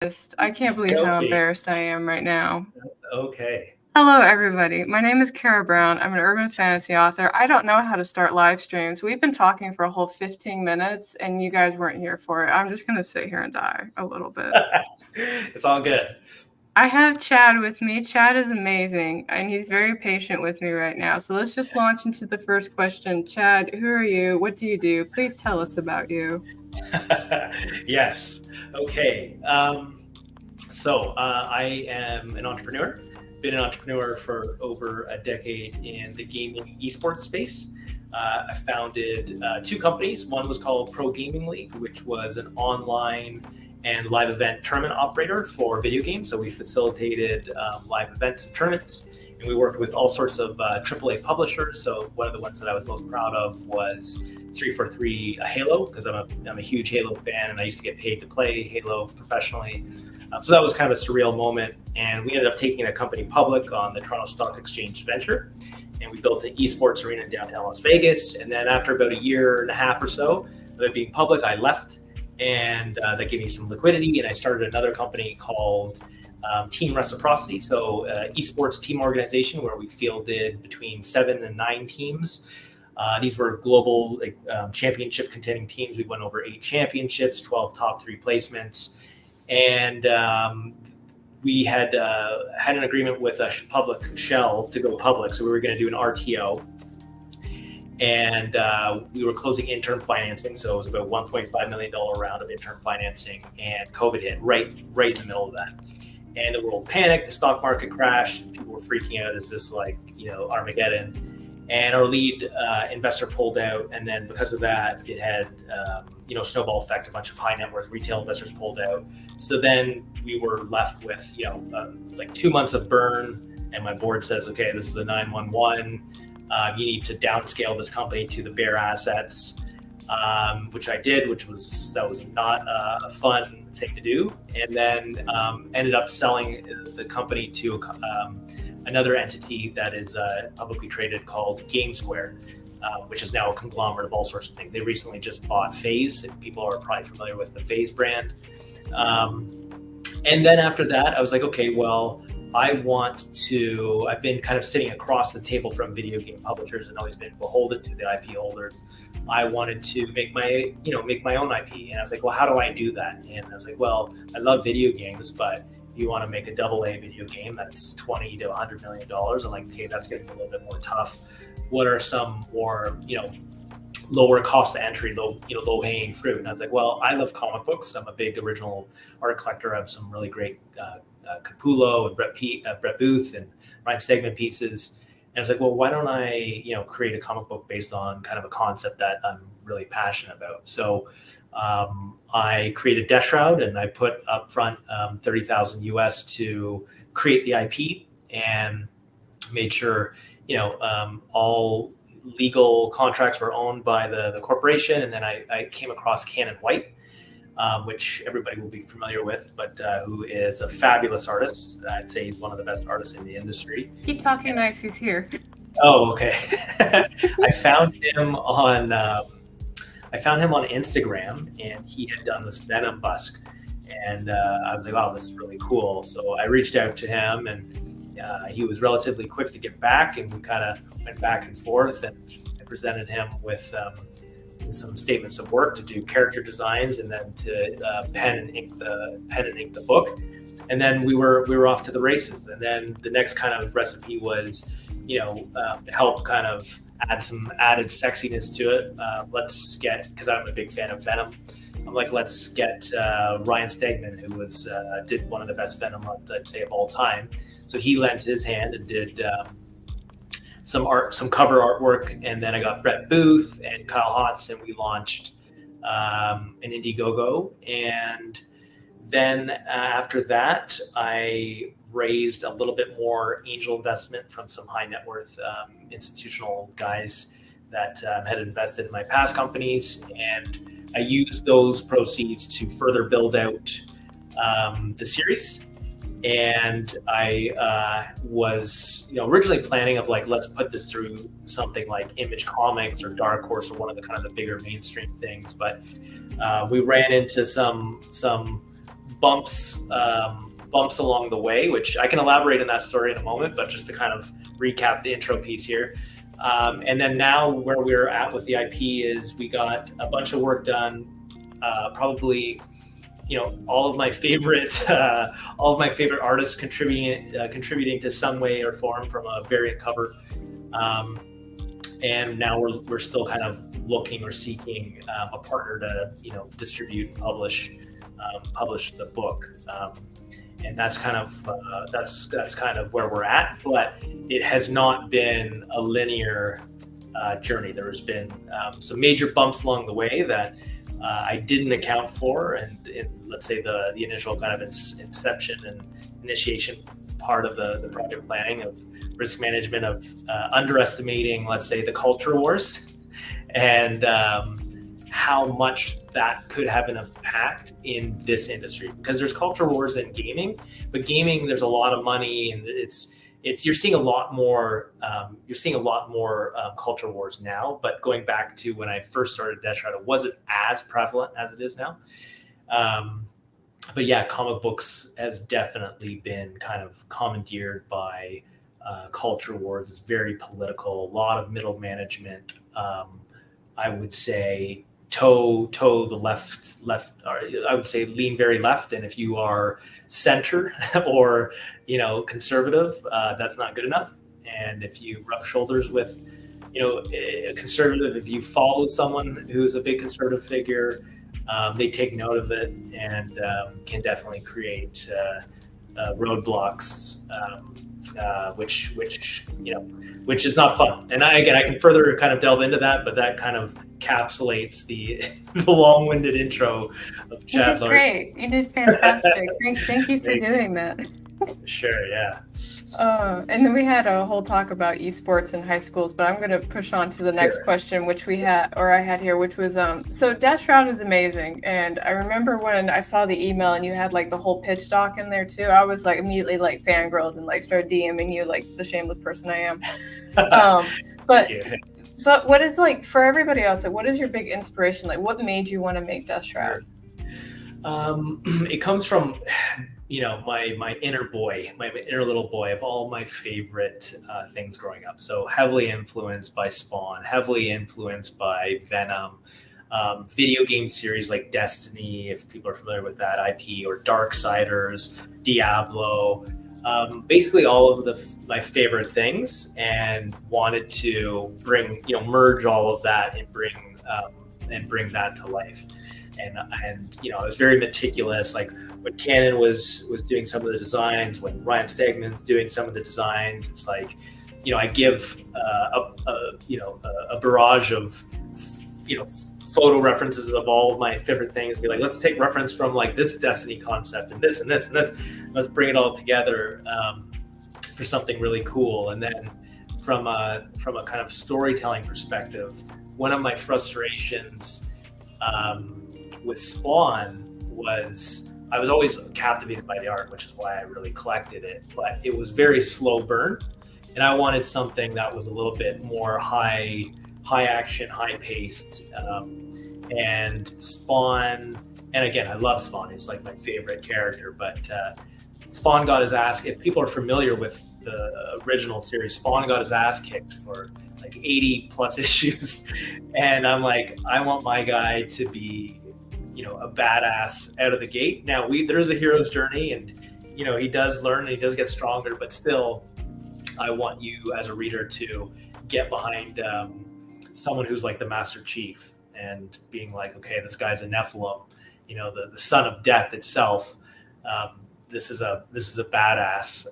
I can't believe how embarrassed I am right now. That's okay. Hello, everybody. My name is Carrow Brown. I'm an urban fantasy author. I don't know how to start live streams. We've been talking for a whole 15 minutes, and you guys weren't here for it. I'm just going to sit here and die a little bit. It's all good. I have Chad with me. Chad is amazing, and he's very patient with me right now. So let's just launch into the first question. Chad, who are you? What do you do? Please tell us about you. Yes. Okay. I am an entrepreneur. Been an entrepreneur for over a decade in the gaming esports space. I founded two companies. One was called Pro Gaming League, which was an online and live event tournament operator for video games. So we facilitated live events and tournaments, and we worked with all sorts of AAA publishers. So one of the ones that I was most proud of was 343 Halo, because I'm a huge Halo fan, and I used to get paid to play Halo professionally. So that was kind of a surreal moment, and we ended up taking a company public on the Toronto Stock Exchange venture, and we built an esports arena in downtown Las Vegas. And then after about a year and a half or so of it being public, I left, and that gave me some liquidity, and I started another company called Team Reciprocity, so esports team organization where we fielded between 7 and 9 teams. These were global championship contending teams. We won over 8 championships, 12 top 3 placements. And we had an agreement with a public shell to go public. So we were going to do an RTO. And we were closing interim financing. So it was about $1.5 million round of interim financing. And COVID hit right in the middle of that. And the world panicked. The stock market crashed. People were freaking out. Is this Armageddon? And our lead investor pulled out, and then because of that, it had snowball effect. A bunch of high net worth retail investors pulled out. So then we were left with 2 months of burn, and my board says, okay, this is a 911. You need to downscale this company to the bare assets, which I did, that was not a fun thing to do, and then ended up selling the company to another entity that is publicly traded called GameSquare, which is now a conglomerate of all sorts of things. They recently just bought FaZe, if people are probably familiar with the FaZe brand. And then after that, I was like, okay, well, I've been kind of sitting across the table from video game publishers and always been beholden to the IP holders. I wanted to make my own IP. And I was like, well, how do I do that? And I was like, well, I love video games, but you want to make a AA video game that's $20 to $100 million. I'm like, okay, that's getting a little bit more tough. What are some more, lower cost to entry, low hanging fruit? And I was like, well, I love comic books. I'm a big original art collector. I have some really great Capullo and Brett Booth and Ryan Stegman pieces. And I was like, well, why don't I, create a comic book based on kind of a concept that I'm really passionate about? So I created Deathshroud, and I put up front $30,000 US to create the IP, and made sure all legal contracts were owned by the corporation. And then I came across Cannon White, which everybody will be familiar with, but who is a fabulous artist. I'd say he's one of the best artists in the industry. Keep talking nice. He's here. Oh, okay. I found him on Instagram, and he had done this Venom busk, and I was like, wow, this is really cool. So I reached out to him, and he was relatively quick to get back, and we kind of went back and forth, and I presented him with some statements of work to do character designs, and then to pen and ink the book. And then we were off to the races. And then the next kind of recipe was, to help kind of add some added sexiness to it. Because I'm a big fan of Venom, I'm like, let's get Ryan Stegman, who did one of the best Venom runs, I'd say, of all time. So he lent his hand and did some cover artwork. And then I got Brett Booth and Kyle Hotz, and we launched an Indiegogo. And then after that, I raised a little bit more angel investment from some high net worth institutional guys that had invested in my past companies. And I used those proceeds to further build out the series. And I was, originally planning of like, let's put this through something like Image Comics or Dark Horse or one of the kind of the bigger mainstream things. But we ran into some bumps along the way, which I can elaborate on that story in a moment, but just to kind of recap the intro piece here. And then now where we're at with the IP is we got a bunch of work done, probably, all of my favorite artists contributing to some way or form from a variant cover. And now we're still kind of looking or seeking a partner to, distribute and publish the book. And that's kind of where we're at, but it has not been a linear journey. There has been some major bumps along the way that I didn't account for, and in, let's say, the initial kind of inception and initiation part of the project planning of risk management, of underestimating, let's say, the culture wars and how much that could have an impact in this industry, because there's culture wars in gaming, but gaming, there's a lot of money, and you're seeing a lot more culture wars now. But going back to when I first started Deathshroud, it wasn't as prevalent as it is now. But yeah, comic books has definitely been kind of commandeered by culture wars. It's very political, a lot of middle management. I would say toe the left, or I would say lean very left. And if you are center or, conservative, that's not good enough. And if you rub shoulders with, a conservative, if you follow someone who's a big conservative figure, they take note of it and can definitely create roadblocks, which is not fun. And I can further kind of delve into that, but that kind of encapsulates the long-winded intro of Chad Larsson. Great. You did fantastic. Thank you for doing that. Sure, yeah. And then we had a whole talk about esports in high schools, but I'm going to push on to the next question, which I had here, which was, so Deathshroud is amazing. And I remember when I saw the email and you had like the whole pitch doc in there too, I was like immediately like fangirled and like started DMing you like the shameless person I am. But what is, like, for everybody else, like, what is your big inspiration? Like, what made you want to make Deathshroud? It comes from, my inner boy, my inner little boy of all my favorite things growing up. So heavily influenced by Spawn, heavily influenced by Venom, video game series like Destiny, if people are familiar with that IP, or Darksiders, Diablo, basically all of my favorite things, and wanted to merge all of that and bring that to life. And I was very meticulous. Like when Cannon was doing some of the designs, when Ryan Stegman's doing some of the designs, it's like, I give a barrage of photo references of all of my favorite things. Be like, let's take reference from like this Destiny concept and this and this and this. Let's bring it all together for something really cool. And then from a kind of storytelling perspective, one of my frustrations with Spawn was I was always captivated by the art, which is why I really collected it, but it was very slow burn, and I wanted something that was a little bit more high action, high paced, and Spawn. And again, I love Spawn; he's like my favorite character. But Spawn got his ass. If people are familiar with the original series, Spawn got his ass kicked for like 80 plus issues, and I'm like, I want my guy to be, a badass out of the gate. Now there is a hero's journey, and he does learn and he does get stronger, but still, I want you as a reader to get behind someone who's like the Master Chief and being like, okay, this guy's a Nephilim, the son of death itself. This is a badass.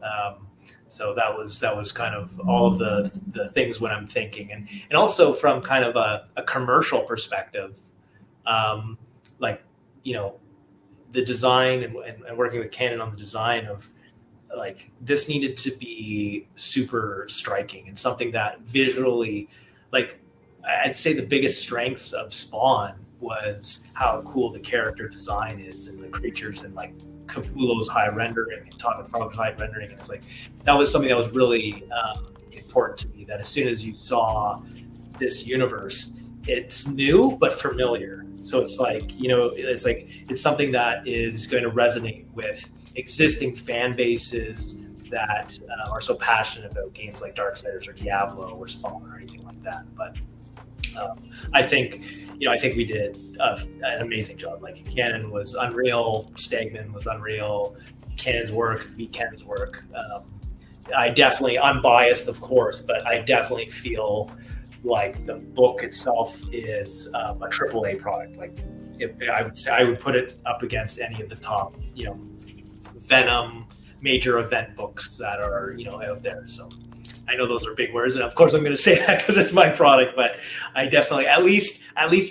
So that was kind of all of the things when I'm thinking, and also from kind of a commercial perspective, the design and working with Canon on the design of like this needed to be super striking and something that visually, like I'd say the biggest strengths of Spawn was how cool the character design is and the creatures and like Capullo's high rendering and Todd McFarlane's high rendering. And it's like, that was something that was really important to me, that as soon as you saw this universe, it's new but familiar. So it's like, it's something that is going to resonate with existing fan bases that are so passionate about games like Darksiders or Diablo or Spawn or anything like that. But I think we did an amazing job. Like, Canon was unreal, Stegman was unreal, Canon's work beat Canon's work. I definitely, unbiased of course, but I definitely feel like the book itself is a AAA product. Like, I would put it up against any of the top, Venom major event books that are, out there. So I know those are big words, and of course I'm going to say that because it's my product, but I definitely, at least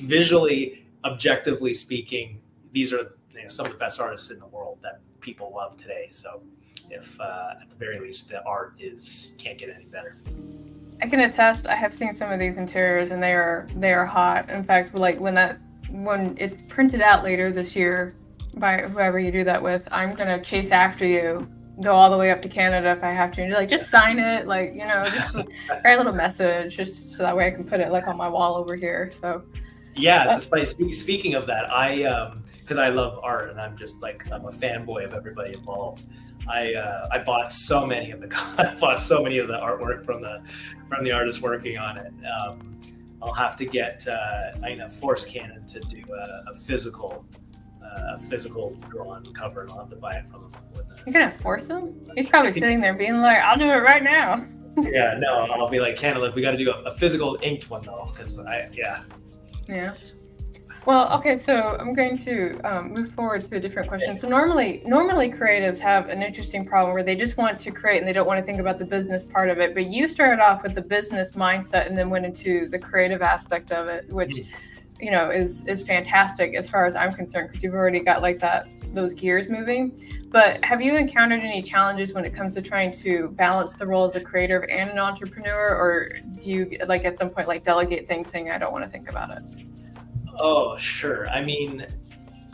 visually, objectively speaking, these are some of the best artists in the world that people love today. So if at the very least the art can't get any better. I can attest. I have seen some of these interiors, and they are hot. In fact, like when it's printed out later this year by whoever you do that with, I'm gonna chase after you, go all the way up to Canada if I have to, and like just sign it, like just write a little message, just so that way I can put it like on my wall over here. So yeah, it's funny. Speaking of that, because I love art and I'm a fanboy of everybody involved. I bought so many of the artwork from the artists working on it. I'll have to get force Canon to do a physical drawn cover, and I'll have to buy it from him. You're gonna force him? He's probably sitting there being like, "I'll do it right now." Yeah, no, I'll be like, Canon, we got to do a physical inked one though, because Yeah. Well, okay, so I'm going to move forward to a different question. So normally creatives have an interesting problem where they just want to create and they don't want to think about the business part of it. But you started off with the business mindset and then went into the creative aspect of it, which is fantastic as far as I'm concerned, because you've already got like those gears moving. But have you encountered any challenges when it comes to trying to balance the role as a creator and an entrepreneur, or do you at some point delegate things, saying I don't want to think about it? Oh, sure. I mean,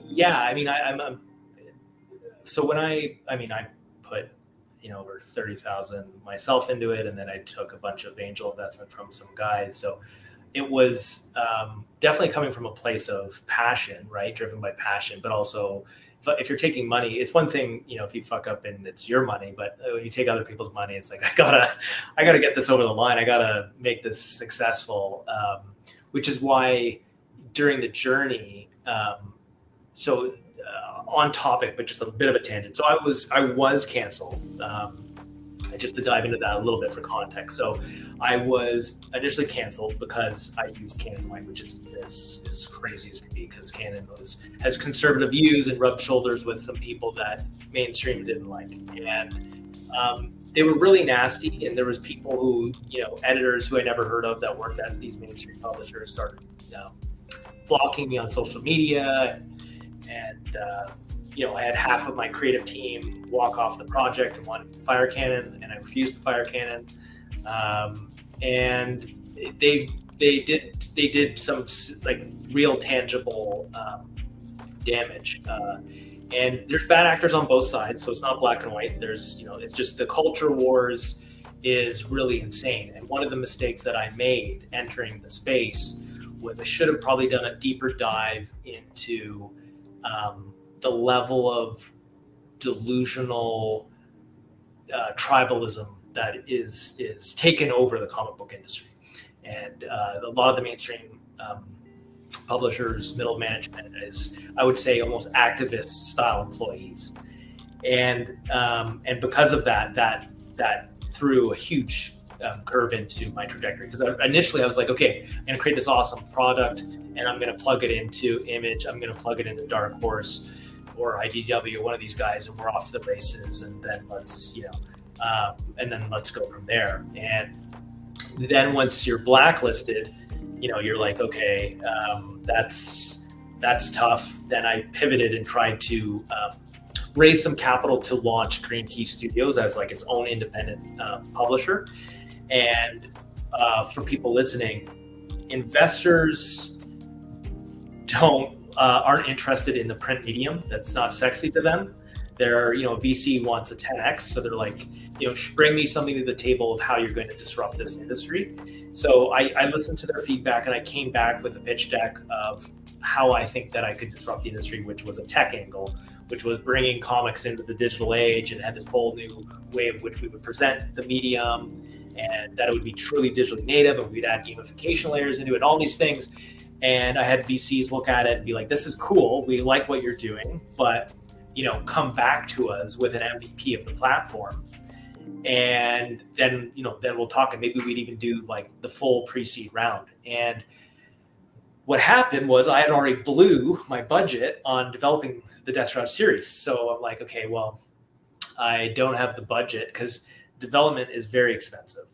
yeah. I mean, I'm. So when I put over 30,000 myself into it, and then I took a bunch of angel investment from some guys. So it was definitely coming from a place of passion, right? Driven by passion, but also if you're taking money, it's one thing, if you fuck up and it's your money, but when you take other people's money, it's like, I gotta get this over the line. I gotta make this successful, which is why during the journey, on topic, but just a bit of a tangent. So I was canceled. Just to dive into that a little bit for context. So I was initially canceled because I used Canon White, which is as crazy as can be, because Canon has conservative views and rubbed shoulders with some people that mainstream didn't like. And they were really nasty. And there was people who, editors who I never heard of that worked at these mainstream publishers started blocking me on social media. And I had half of my creative team walk off the project and want to fire Canon, and I refused to fire Canon. And they did some real tangible damage. And there's bad actors on both sides, so it's not black and white. There's it's just the culture wars is really insane. And one of the mistakes that I made entering the space was I should have probably done a deeper dive into the level of delusional tribalism that is taken over the comic book industry. And a lot of the mainstream publishers, middle management is, I would say, almost activist style employees. And because of that threw a huge curve into my trajectory. Because initially I was like, okay, I'm going to create this awesome product and I'm going to plug it into Image. I'm going to plug it into Dark Horse or IDW, one of these guys, and we're off to the races. And then let's go from there. And then once you're blacklisted, you're like, okay, that's tough. Then I pivoted and tried to raise some capital to launch Dream Key Studios as its own independent publisher. And for people listening, investors aren't interested in the print medium. That's not sexy to them. they're, VC wants a 10x. So they're like, bring me something to the table of how you're going to disrupt this industry. So I listened to their feedback and I came back with a pitch deck of how I think that I could disrupt the industry, which was a tech angle, which was bringing comics into the digital age and had this whole new way of which we would present the medium, and that it would be truly digitally native, and we'd add gamification layers into it, all these things. And I had VCs look at it and be like, this is cool, we like what you're doing, but come back to us with an MVP of the platform. And then we'll talk, and maybe we'd even do like the full pre-seed round. And what happened was I had already blew my budget on developing the Deathshroud series. So I'm like, okay, well, I don't have the budget, because development is very expensive.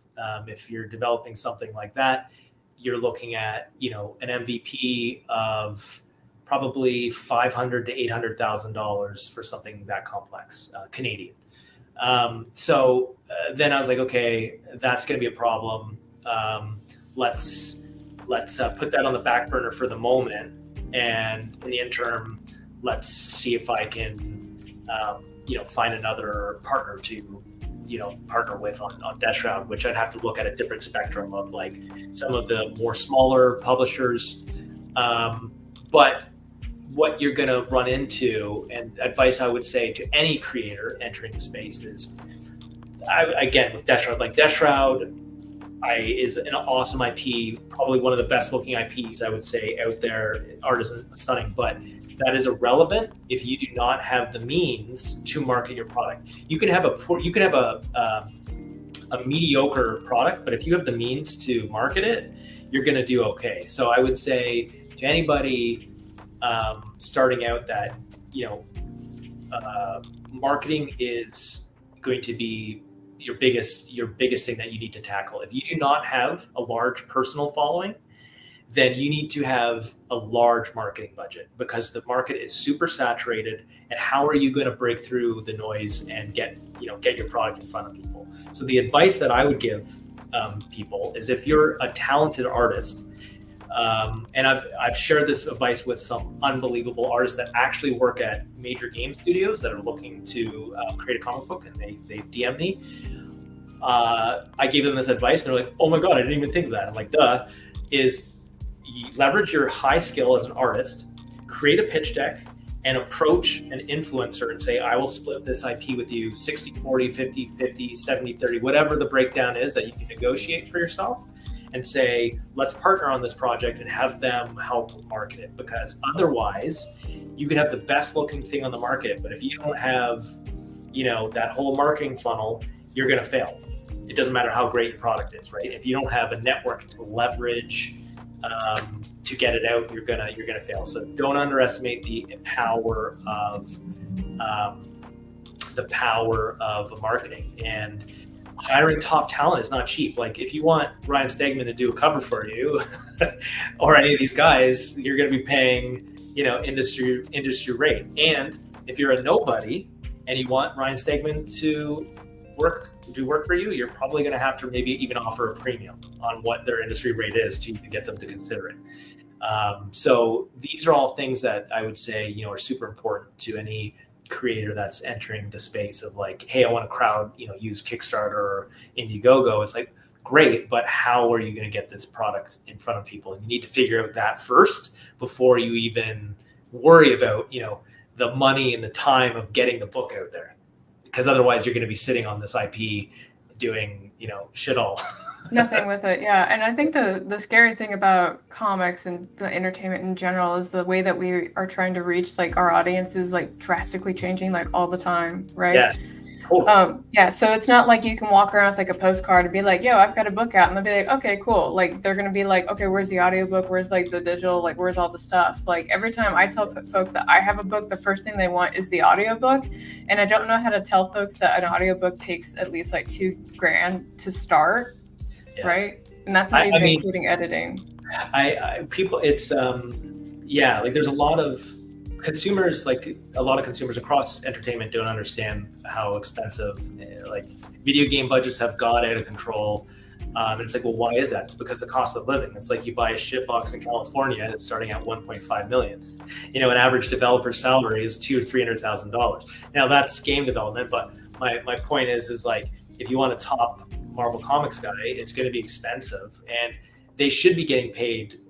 If you're developing something like that, you're looking at, an MVP of probably $500,000 to $800,000 for something that complex, Canadian. So then I was like, okay, that's going to be a problem. Let's put that on the back burner for the moment, and in the interim, let's see if I can, find another partner to, partner with on Deathshroud, which I'd have to look at a different spectrum of like some of the more smaller publishers. But what you're going to run into, and advice I would say to any creator entering the space is, again, with Deathshroud, like Deathshroud is an awesome IP, probably one of the best looking IPs I would say out there. Art is stunning, but that is irrelevant if you do not have the means to market your product. You can have a mediocre product, but if you have the means to market it, you're going to do okay. So I would say to anybody starting out that marketing is going to be your biggest thing that you need to tackle. If you do not have a large personal following, then you need to have a large marketing budget, because the market is super saturated. And how are you going to break through the noise and get your product in front of people? So the advice that I would give people is, if you're a talented artist, and I've shared this advice with some unbelievable artists that actually work at major game studios that are looking to create a comic book, and they DM me. I gave them this advice, and they're like, "Oh my god, I didn't even think of that." I'm like, "Duh." Is you leverage your high skill as an artist, create a pitch deck, and approach an influencer and say, I will split this IP with you 60-40, 50-50, 70-30, whatever the breakdown is that you can negotiate for yourself, and say, let's partner on this project and have them help market it. Because otherwise, you could have the best looking thing on the market, but if you don't have, that whole marketing funnel, you're going to fail. It doesn't matter how great your product is, right? If you don't have a network to leverage to get it out, you're gonna fail. So don't underestimate the power of marketing. And hiring top talent is not cheap. Like, if you want Ryan Stegman to do a cover for you, or any of these guys, you're gonna be paying industry rate. And if you're a nobody and you want Ryan Stegman to do work for you, you're probably going to have to maybe even offer a premium on what their industry rate is to get them to consider it. So these are all things that I would say, are super important to any creator that's entering the space of like, hey, I want to crowd, use Kickstarter or Indiegogo. It's like, great, but how are you going to get this product in front of people? And you need to figure out that first before you even worry about, the money and the time of getting the book out there. Because otherwise you're going to be sitting on this IP doing, shit all. Nothing with it. Yeah. And I think the scary thing about comics and the entertainment in general is the way that we are trying to reach like our audience is like drastically changing like all the time. Right. Yes. Cool. Yeah. So it's not like you can walk around with like a postcard and be like, yo, I've got a book out. And they'll be like, okay, cool. Like they're going to be like, okay, where's the audiobook? Where's like the digital? Like, where's all the stuff? Like every time I tell folks that I have a book, the first thing they want is the audiobook. And I don't know how to tell folks that an audiobook takes at least like $2,000 to start. Yeah. Right. And that's not even including editing. People, it's, like there's a lot of consumers across entertainment don't understand how expensive, like video game budgets have got out of control. And it's like, well, why is that? It's because the cost of living. It's like you buy a shitbox in California and it's starting at 1.5 million. An average developer salary is $200,000 or $300,000. Now that's game development, but my point is like, if you want a top Marvel Comics guy, it's going to be expensive, and they should be getting paid,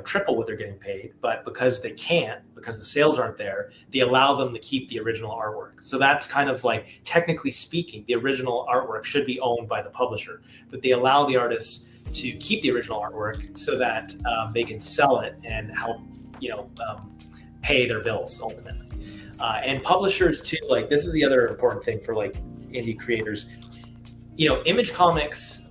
triple what they're getting paid. But because they can't, because the sales aren't there, they allow them to keep the original artwork. So that's kind of like, technically speaking, the original artwork should be owned by the publisher, but they allow the artists to keep the original artwork so that they can sell it and help, pay their bills ultimately. And publishers too, like, this is the other important thing for like indie creators. Image Comics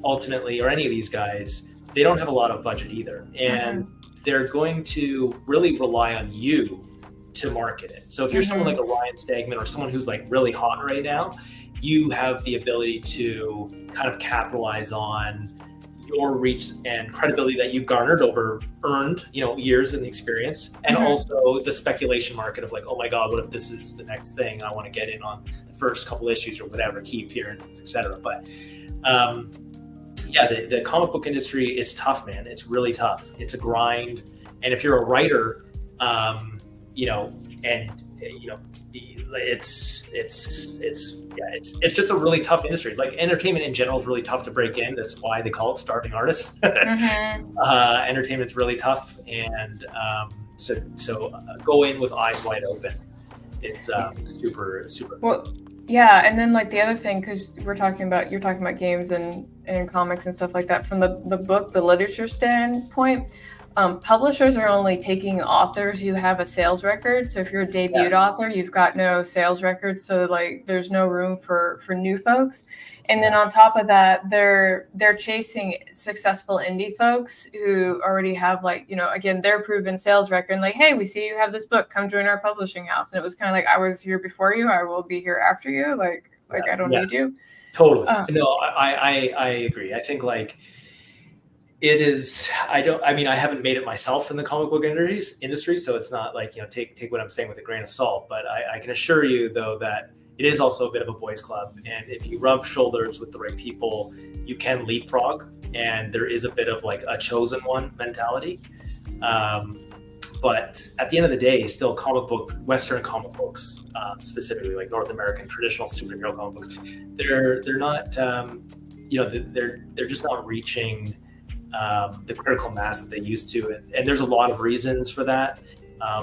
ultimately, or any of these guys, they don't have a lot of budget either. And they're going to really rely on you to market it. So if you're someone like a Ryan Stegman or someone who's like really hot right now, you have the ability to kind of capitalize on your reach and credibility that you've garnered over earned, years in the experience. And also the speculation market of like, oh my God, what if this is the next thing? I want to get in on the first couple issues or whatever, key appearances, etc. But the comic book industry is tough, man. It's really tough. It's a grind. And if you're a writer, it's just a really tough industry. Like, entertainment in general is really tough to break in. That's why they call it starving artists. Entertainment's really tough, and so go in with eyes wide open. It's super well. Yeah, and then like the other thing, because you're talking about games and comics and stuff like that, from the literature standpoint, publishers are only taking authors who have a sales record. So if you're a debut author, you've got no sales record, so like there's no room for new folks. And then on top of that, they're chasing successful indie folks who already have again, their proven sales record. And like, hey, we see you have this book, come join our publishing house. And it was kind of like, I was here before you, I will be here after you. Like I don't need you. Totally. No, I agree. I think like it is. I haven't made it myself in the comic book industry, so it's not like take what I'm saying with a grain of salt. But I can assure you though that it is also a bit of a boys' club, and if you rub shoulders with the right people, you can leapfrog. And there is a bit of like a chosen one mentality. But at the end of the day, still Western comic books, specifically like North American traditional superhero comic books, they're not, they're just not reaching the critical mass that they used to. And there's a lot of reasons for that.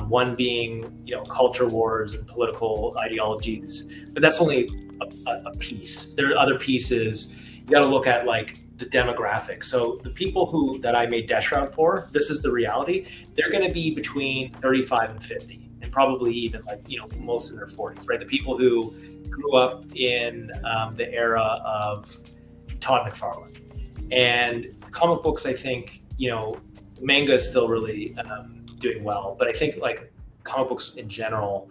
One being, culture wars and political ideologies, but that's only a piece. There are other pieces. You got to look at like the demographic. So the people that I made Deathshroud for, this is the reality. They're going to be between 35 and 50, and probably even like, most in their 40s, right? The people who grew up in the era of Todd McFarlane. And comic books, I think, manga is still really doing well, but I think like comic books in general,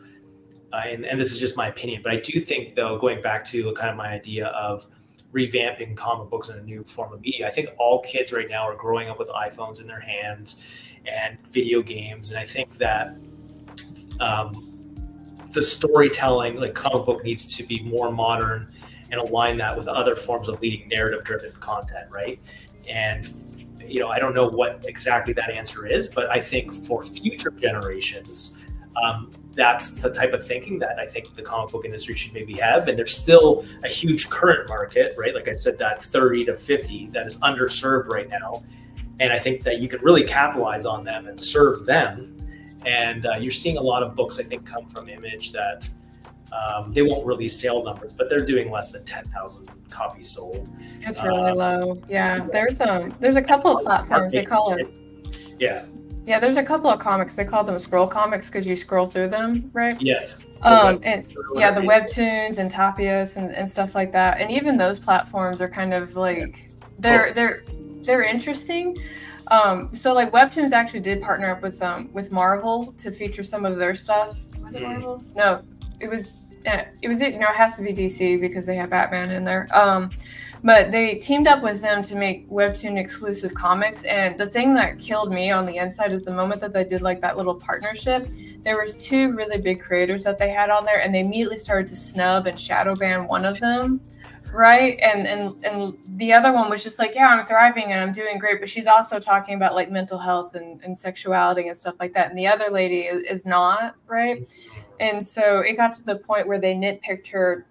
and this is just my opinion, but I do think though, going back to kind of my idea of revamping comic books in a new form of media, I think all kids right now are growing up with iPhones in their hands and video games, and I think that the storytelling, like comic book, needs to be more modern and align that with other forms of leading narrative-driven content, right? And I don't know what exactly that answer is, but I think for future generations, that's the type of thinking that I think the comic book industry should maybe have. And there's still a huge current market, right? Like I said, that 30 to 50 that is underserved right now. And I think that you could really capitalize on them and serve them. And you're seeing a lot of books, I think, come from Image that they won't release sale numbers, but they're doing less than 10,000 copies sold. It's really low. Yeah, there's a couple of platforms they call it. Yeah, there's a couple of comics they call them scroll comics because you scroll through them, right? Yes. The webtoons and Tapias and stuff like that, and even those platforms are kind of like they're interesting. So like Webtoons actually did partner up with Marvel to feature some of their stuff. Was it Marvel? No. It was it has to be DC because they have Batman in there. But they teamed up with them to make Webtoon exclusive comics. And the thing that killed me on the inside is the moment that they did like that little partnership, there was two really big creators that they had on there, and they immediately started to snub and shadow ban one of them. Right. And the other one was just like, yeah, I'm thriving and I'm doing great. But she's also talking about like mental health and sexuality and stuff like that. And the other lady is not, right. And so it got to the point where they nitpicked her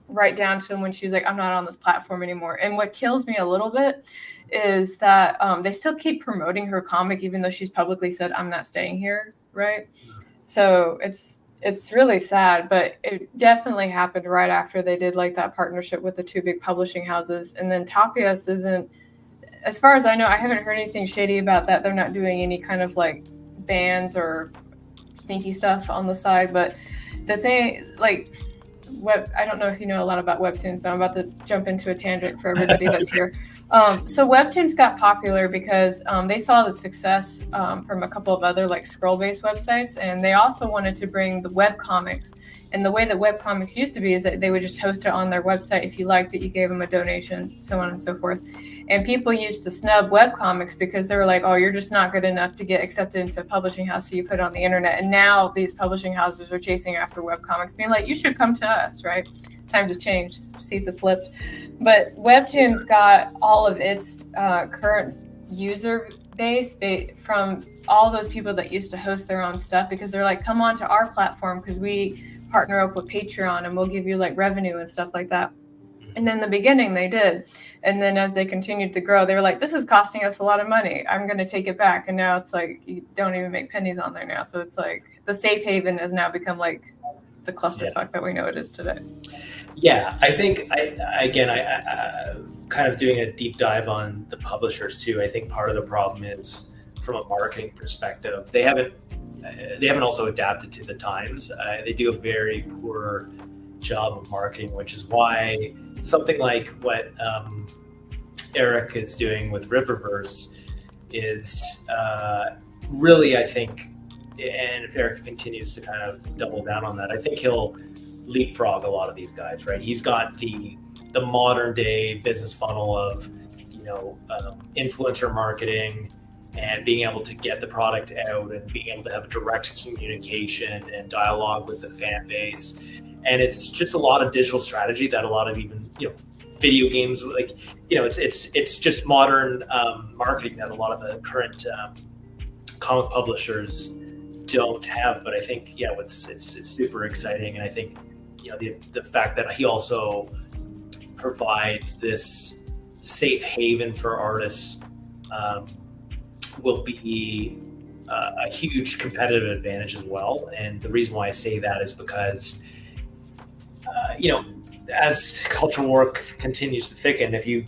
right down to when she was like, I'm not on this platform anymore. And what kills me a little bit is that they still keep promoting her comic, even though she's publicly said, I'm not staying here. Right. So it's really sad, but it definitely happened right after they did like that partnership with the two big publishing houses. And then Tapias isn't, as far as I know, I haven't heard anything shady about that. They're not doing any kind of like bans or stinky stuff on the side. But the thing, like, I don't know if you know a lot about webtoons, but I'm about to jump into a tangent for everybody that's here. So webtoons got popular because they saw the success from a couple of other like scroll-based websites, and they also wanted to bring the web comics. And the way that web comics used to be is that they would just host it on their website. If you liked it, you gave them a donation, so on and so forth. And people used to snub web comics because they were like, oh, you're just not good enough to get accepted into a publishing house, so you put it on the internet. And now these publishing houses are chasing after web comics, being like, you should come to us, right? Times have changed, seats have flipped. But Webtoons got all of its current user base from all those people that used to host their own stuff, because they're like, come on to our platform because we partner up with Patreon and we'll give you like revenue and stuff like that. And in the beginning they did. And then as they continued to grow, they were like, this is costing us a lot of money. I'm going to take it back. And now it's like, you don't even make pennies on there now. So it's like the safe haven has now become like the clusterfuck that we know it is today. Yeah, I think I kind of doing a deep dive on the publishers too. I think part of the problem is from a marketing perspective, they haven't also adapted to the times. They do a very poor job of marketing, which is why something like what Eric is doing with Ripperverse is really, I think, and if Eric continues to kind of double down on that, I think he'll leapfrog a lot of these guys, right? He's got the modern day business funnel of, influencer marketing and being able to get the product out and being able to have direct communication and dialogue with the fan base. And it's just a lot of digital strategy that a lot of even, video games, like, it's just modern marketing that a lot of the current comic publishers don't have. But I think, it's super exciting. And I think, the fact that he also provides this safe haven for artists will be a huge competitive advantage as well. And the reason why I say that is because, as cultural work continues to thicken, if you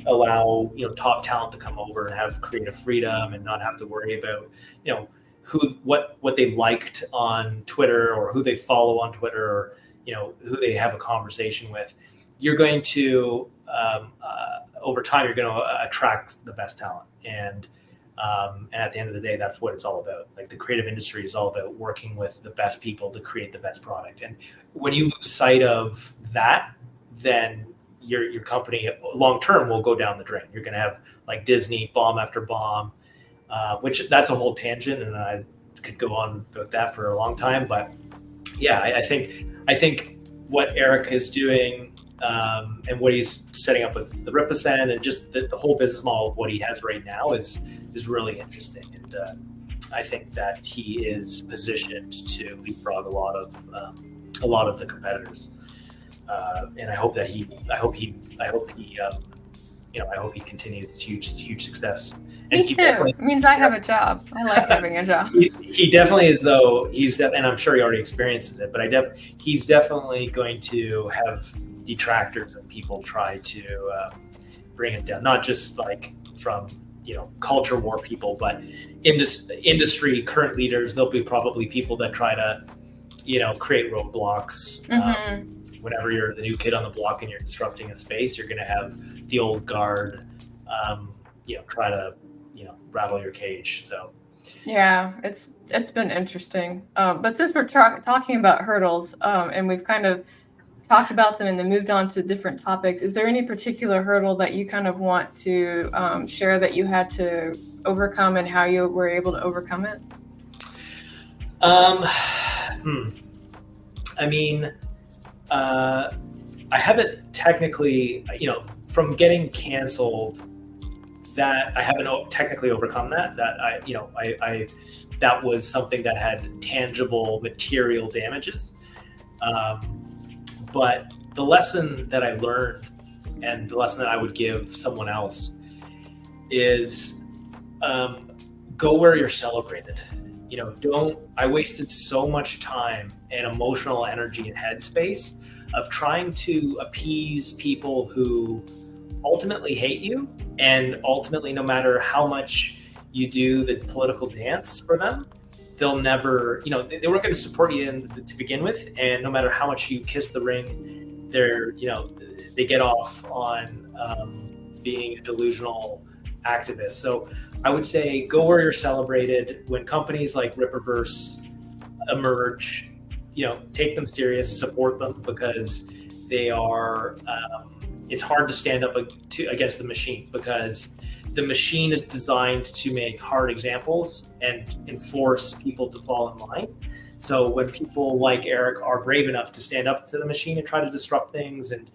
allow top talent to come over and have creative freedom and not have to worry about what they liked on Twitter or who they follow on Twitter or who they have a conversation with, you're going to over time you're going to attract the best talent. And at the end of the day, that's what it's all about. Like, the creative industry is all about working with the best people to create the best product. And when you lose sight of that, then your company long term will go down the drain. You're going to have like Disney bomb after bomb, which that's a whole tangent, and I could go on about that for a long time. But yeah, I think what Eric is doing and what he's setting up with the Ripperverse and just the whole business model of what he has right now is really interesting. And I think that he is positioned to leapfrog a lot of the competitors. And I hope he continues huge success. And Me too. It means I have a job. I like having a job. He definitely is, though. And I'm sure he already experiences it, but he's definitely going to have detractors and people try to bring him down, not just like from culture war people, but industry current leaders. There'll be probably people that try to create roadblocks. Whenever you're the new kid on the block and you're disrupting a space, you're going to have the old guard try to rattle your cage. So yeah, it's been interesting, but since we're talking about hurdles and we've kind of talked about them and then moved on to different topics, is there any particular hurdle that you kind of want to share that you had to overcome and how you were able to overcome it? I mean, I haven't technically, from getting canceled, that I haven't technically overcome that. That I that was something that had tangible material damages. But the lesson that I learned, and the lesson that I would give someone else, is go where you're celebrated. I wasted so much time and emotional energy and headspace of trying to appease people who ultimately hate you, and ultimately, no matter how much you do the political dance for them, they'll never, they weren't going to support you to begin with. And no matter how much you kiss the ring, they get off on being a delusional activist. So I would say go where you're celebrated. When companies like Rippaverse emerge, take them serious, support them, because they are, it's hard to stand up against the machine, because the machine is designed to make hard examples and enforce people to fall in line. So when people like Eric are brave enough to stand up to the machine and try to disrupt things, and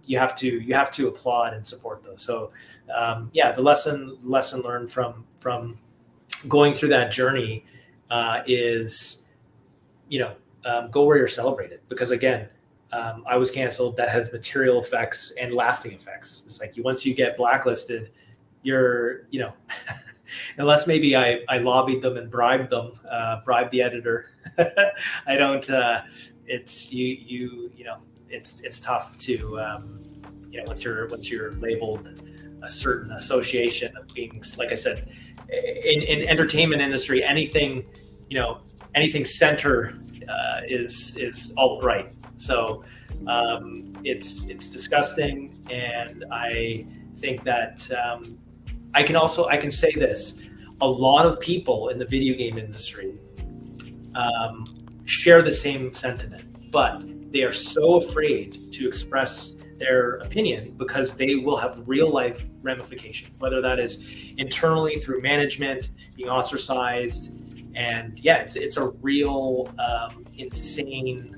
you have to applaud and support those. So the lesson learned from going through that journey is, go where you're celebrated, because again, I was canceled. That has material effects and lasting effects. It's like once you get blacklisted, you're, unless maybe I lobbied them and bribed the editor. I don't. It's it's tough to once you're labeled a certain association of being, like I said, in entertainment industry, anything center is alt-right. So it's disgusting, and I think that I can say this: a lot of people in the video game industry share the same sentiment, but they are so afraid to express their opinion because they will have real life ramifications, whether that is internally through management, being ostracized. And it's a real insane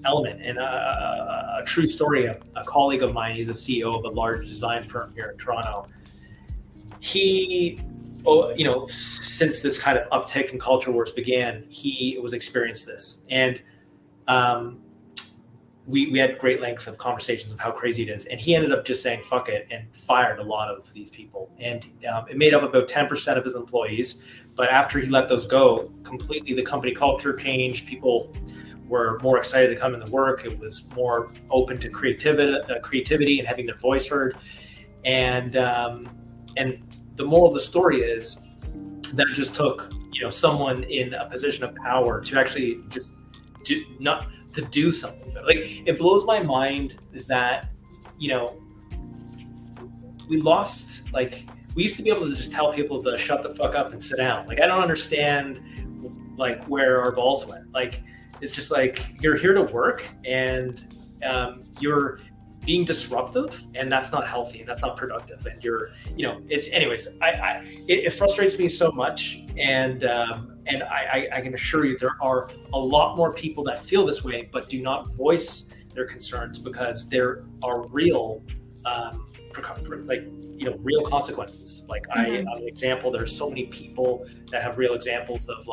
element. And a true story of a colleague of mine, he's a CEO of a large design firm here in Toronto. He, since this kind of uptick in culture wars began, he was experienced this. And we had great length of conversations of how crazy it is. And he ended up just saying, fuck it, and fired a lot of these people. And it made up about 10% of his employees. But after he let those go, completely the company culture changed. People were more excited to come into work. It was more open to creativity and having their voice heard. And the moral of the story is that it just took, someone in a position of power to actually just do something. Like, it blows my mind that, we lost, we used to be able to just tell people to shut the fuck up and sit down. I don't understand, where our balls went. It's just you're here to work, and you're being disruptive, and that's not healthy, and that's not productive. And anyways, it frustrates me so much. And I can assure you there are a lot more people that feel this way, but do not voice their concerns, because there are real, real consequences. I'm an example. There's so many people that have real examples of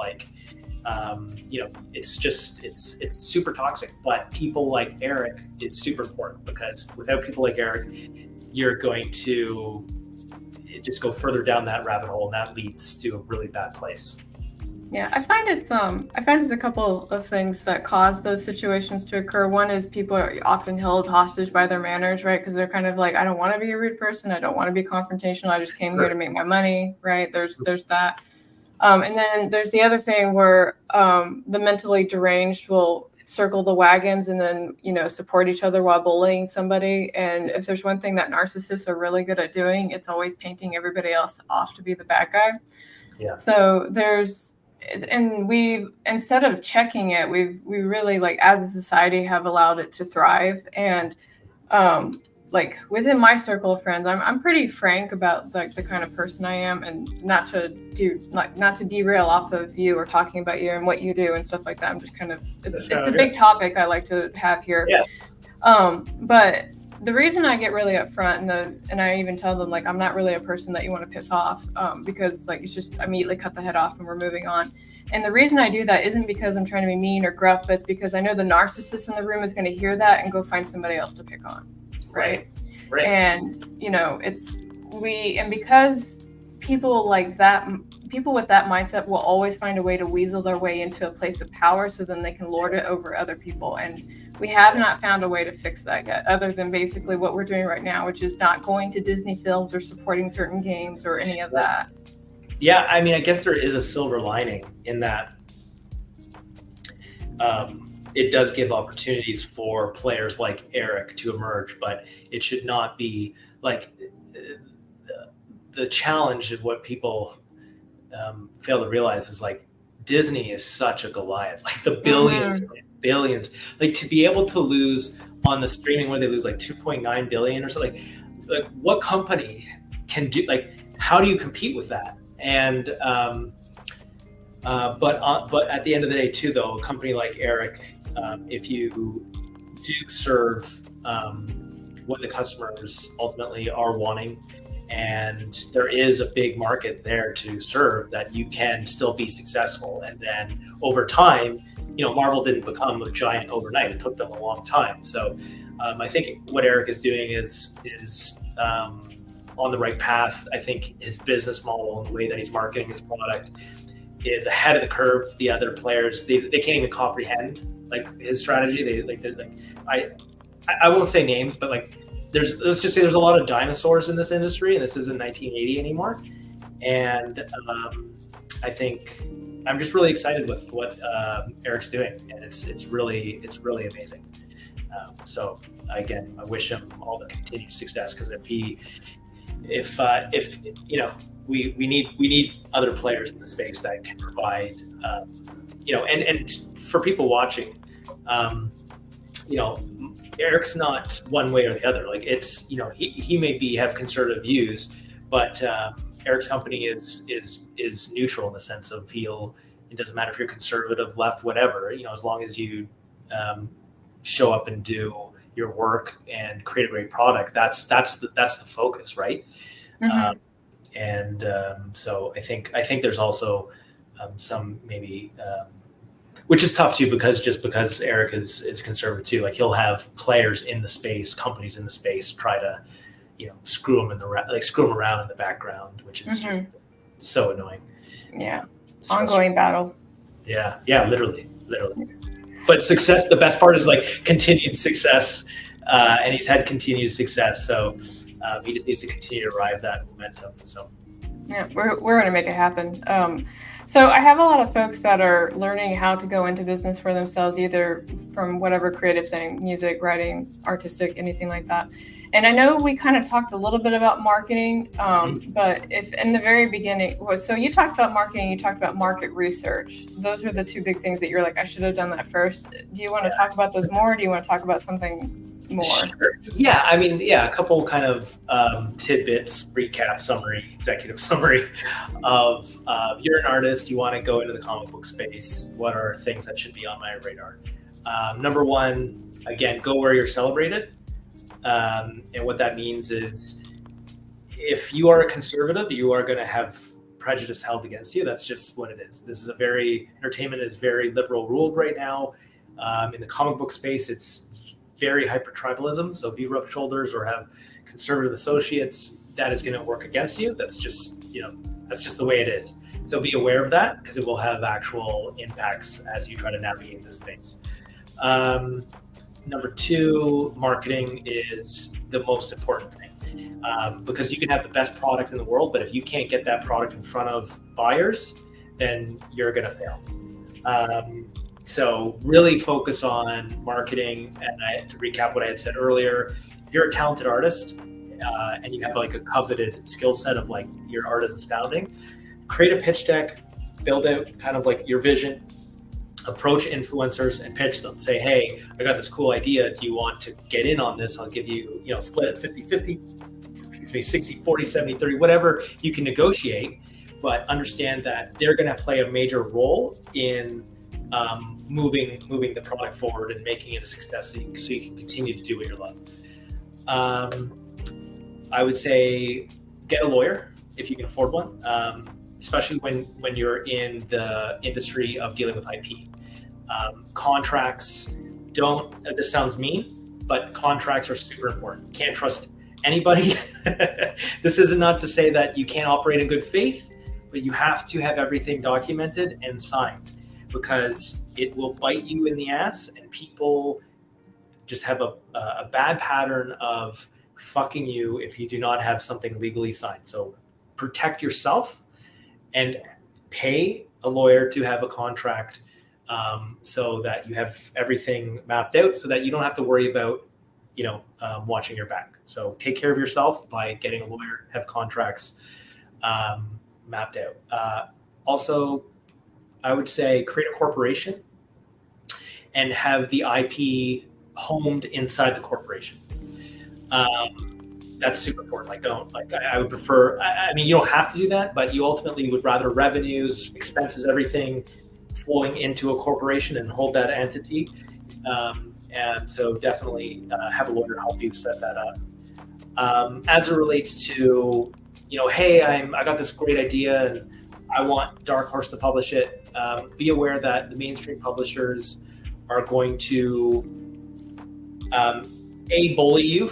it's super toxic. But people like Eric, it's super important, because without people like Eric, you're going to just go further down that rabbit hole, and that leads to a really bad place. Yeah, I find it's a couple of things that cause those situations to occur. One is people are often held hostage by their manners, right? Because they're kind of I don't want to be a rude person. I don't want to be confrontational. I just came here to make my money, right? There's that. And then there's the other thing where the mentally deranged will circle the wagons and then, support each other while bullying somebody. And if there's one thing that narcissists are really good at doing, it's always painting everybody else off to be the bad guy. Yeah. So instead of checking it, we really, as a society, have allowed it to thrive. And like within my circle of friends, I'm pretty frank about like the kind of person I am, and not to derail off of you or talking about you and what you do and stuff like that. I'm just kind of it's a big topic I like to have here. Yeah. But the reason I get really upfront and I even tell them like I'm not really a person that you want to piss off, because like it's just immediately cut the head off and we're moving on. And the reason I do that isn't because I'm trying to be mean or gruff, but it's because I know the narcissist in the room is going to hear that and go find somebody else to pick on. Right. And, you know, because people like that, people with that mindset will always find a way to weasel their way into a place of power so then they can lord it over other people. And we have not found a way to fix that yet, other than basically what we're doing right now, which is not going to Disney films or supporting certain games or any of that. Yeah, I mean, I guess there is a silver lining in that. It does give opportunities for players like Eric to emerge, but it should not be like the challenge of what people fail to realize is like Disney is such a Goliath, like the billions and billions, like to be able to lose on the streaming where they lose like 2.9 billion or something, like what company can do, like, how do you compete with that? And but at the end of the day too, though, a company like Eric, if you do serve what the customers ultimately are wanting, and there is a big market there to serve, that you can still be successful. And then over time, you know, Marvel didn't become a giant overnight. It took them a long time. So I think what Eric is doing is on the right path. I think his business model and the way that he's marketing his product is ahead of the curve. The other players, they can't even comprehend like his strategy. I won't say names, but like let's just say there's a lot of dinosaurs in this industry, and this isn't 1980 anymore. And I think I'm just really excited with what Eric's doing, and it's really amazing. So again, I wish him all the continued success, because if you know, we need other players in the space that can provide, you know, and for people watching, you know, Eric's not one way or the other. Like it's, you know, he may have conservative views, but Eric's company is neutral in the sense of it doesn't matter if you're conservative, left, whatever, you know, as long as you show up and do your work and create a great product, that's the focus, right? So I think there's also some maybe, which is tough too, because Eric is conservative too. Like he'll have players in the space, companies in the space, try to, you know, screw him around in the background, which is just so annoying. Yeah, it's ongoing battle. Yeah, literally. But success, the best part is like continued success, and he's had continued success. So he just needs to continue to ride that momentum. So yeah, we're going to make it happen. So I have a lot of folks that are learning how to go into business for themselves, either from whatever creative thing, music, writing, artistic, anything like that. And I know we kind of talked a little bit about marketing, but if in the very beginning, so you talked about marketing, you talked about market research. Those are the two big things that you're like, I should have done that first. Do you want to talk about those more, or do you want to talk about something more? Sure. Yeah, I mean, a couple kind of tidbits, recap, summary, executive summary of you're an artist, you want to go into the comic book space. What are things that should be on my radar? Number one, again, go where you're celebrated. And what that means is if you are a conservative, you are going to have prejudice held against you. That's just what it is. Entertainment is very liberal ruled right now. In the comic book space, it's very hyper tribalism. So if you rub shoulders or have conservative associates, that is going to work against you. That's just the way it is. So be aware of that, because it will have actual impacts as you try to navigate this space. Number two, marketing is the most important thing, because you can have the best product in the world, but if you can't get that product in front of buyers, then you're going to fail. So really focus on marketing. And to recap what I had said earlier, if you're a talented artist and you have like a coveted skill set of like your art is astounding, create a pitch deck, build out kind of like your vision. approach influencers and pitch them. Say, hey, I got this cool idea. Do you want to get in on this? I'll give you, split it 50-50, excuse me, 60-40, 70-30, whatever you can negotiate. But understand that they're going to play a major role in moving the product forward and making it a success so you can continue to do what you love. I would say get a lawyer if you can afford one, especially when you're in the industry of dealing with IP. Contracts this sounds mean, but contracts are super important. Can't trust anybody. This is not to say that you can't operate in good faith, but you have to have everything documented and signed, because it will bite you in the ass, and people just have a bad pattern of fucking you if you do not have something legally signed. So protect yourself and pay a lawyer to have a contract, so that you have everything mapped out, so that you don't have to worry about watching your back. So take care of yourself by getting a lawyer, have contracts mapped out. Also, I would say create a corporation and have the IP homed inside the corporation. That's super important. I would prefer, I mean, you don't have to do that, but you ultimately would rather revenues, expenses, everything flowing into a corporation and hold that entity. And so definitely have a lawyer help you set that up. As it relates to, hey, I got this great idea and I want Dark Horse to publish it. Be aware that the mainstream publishers are going to bully you.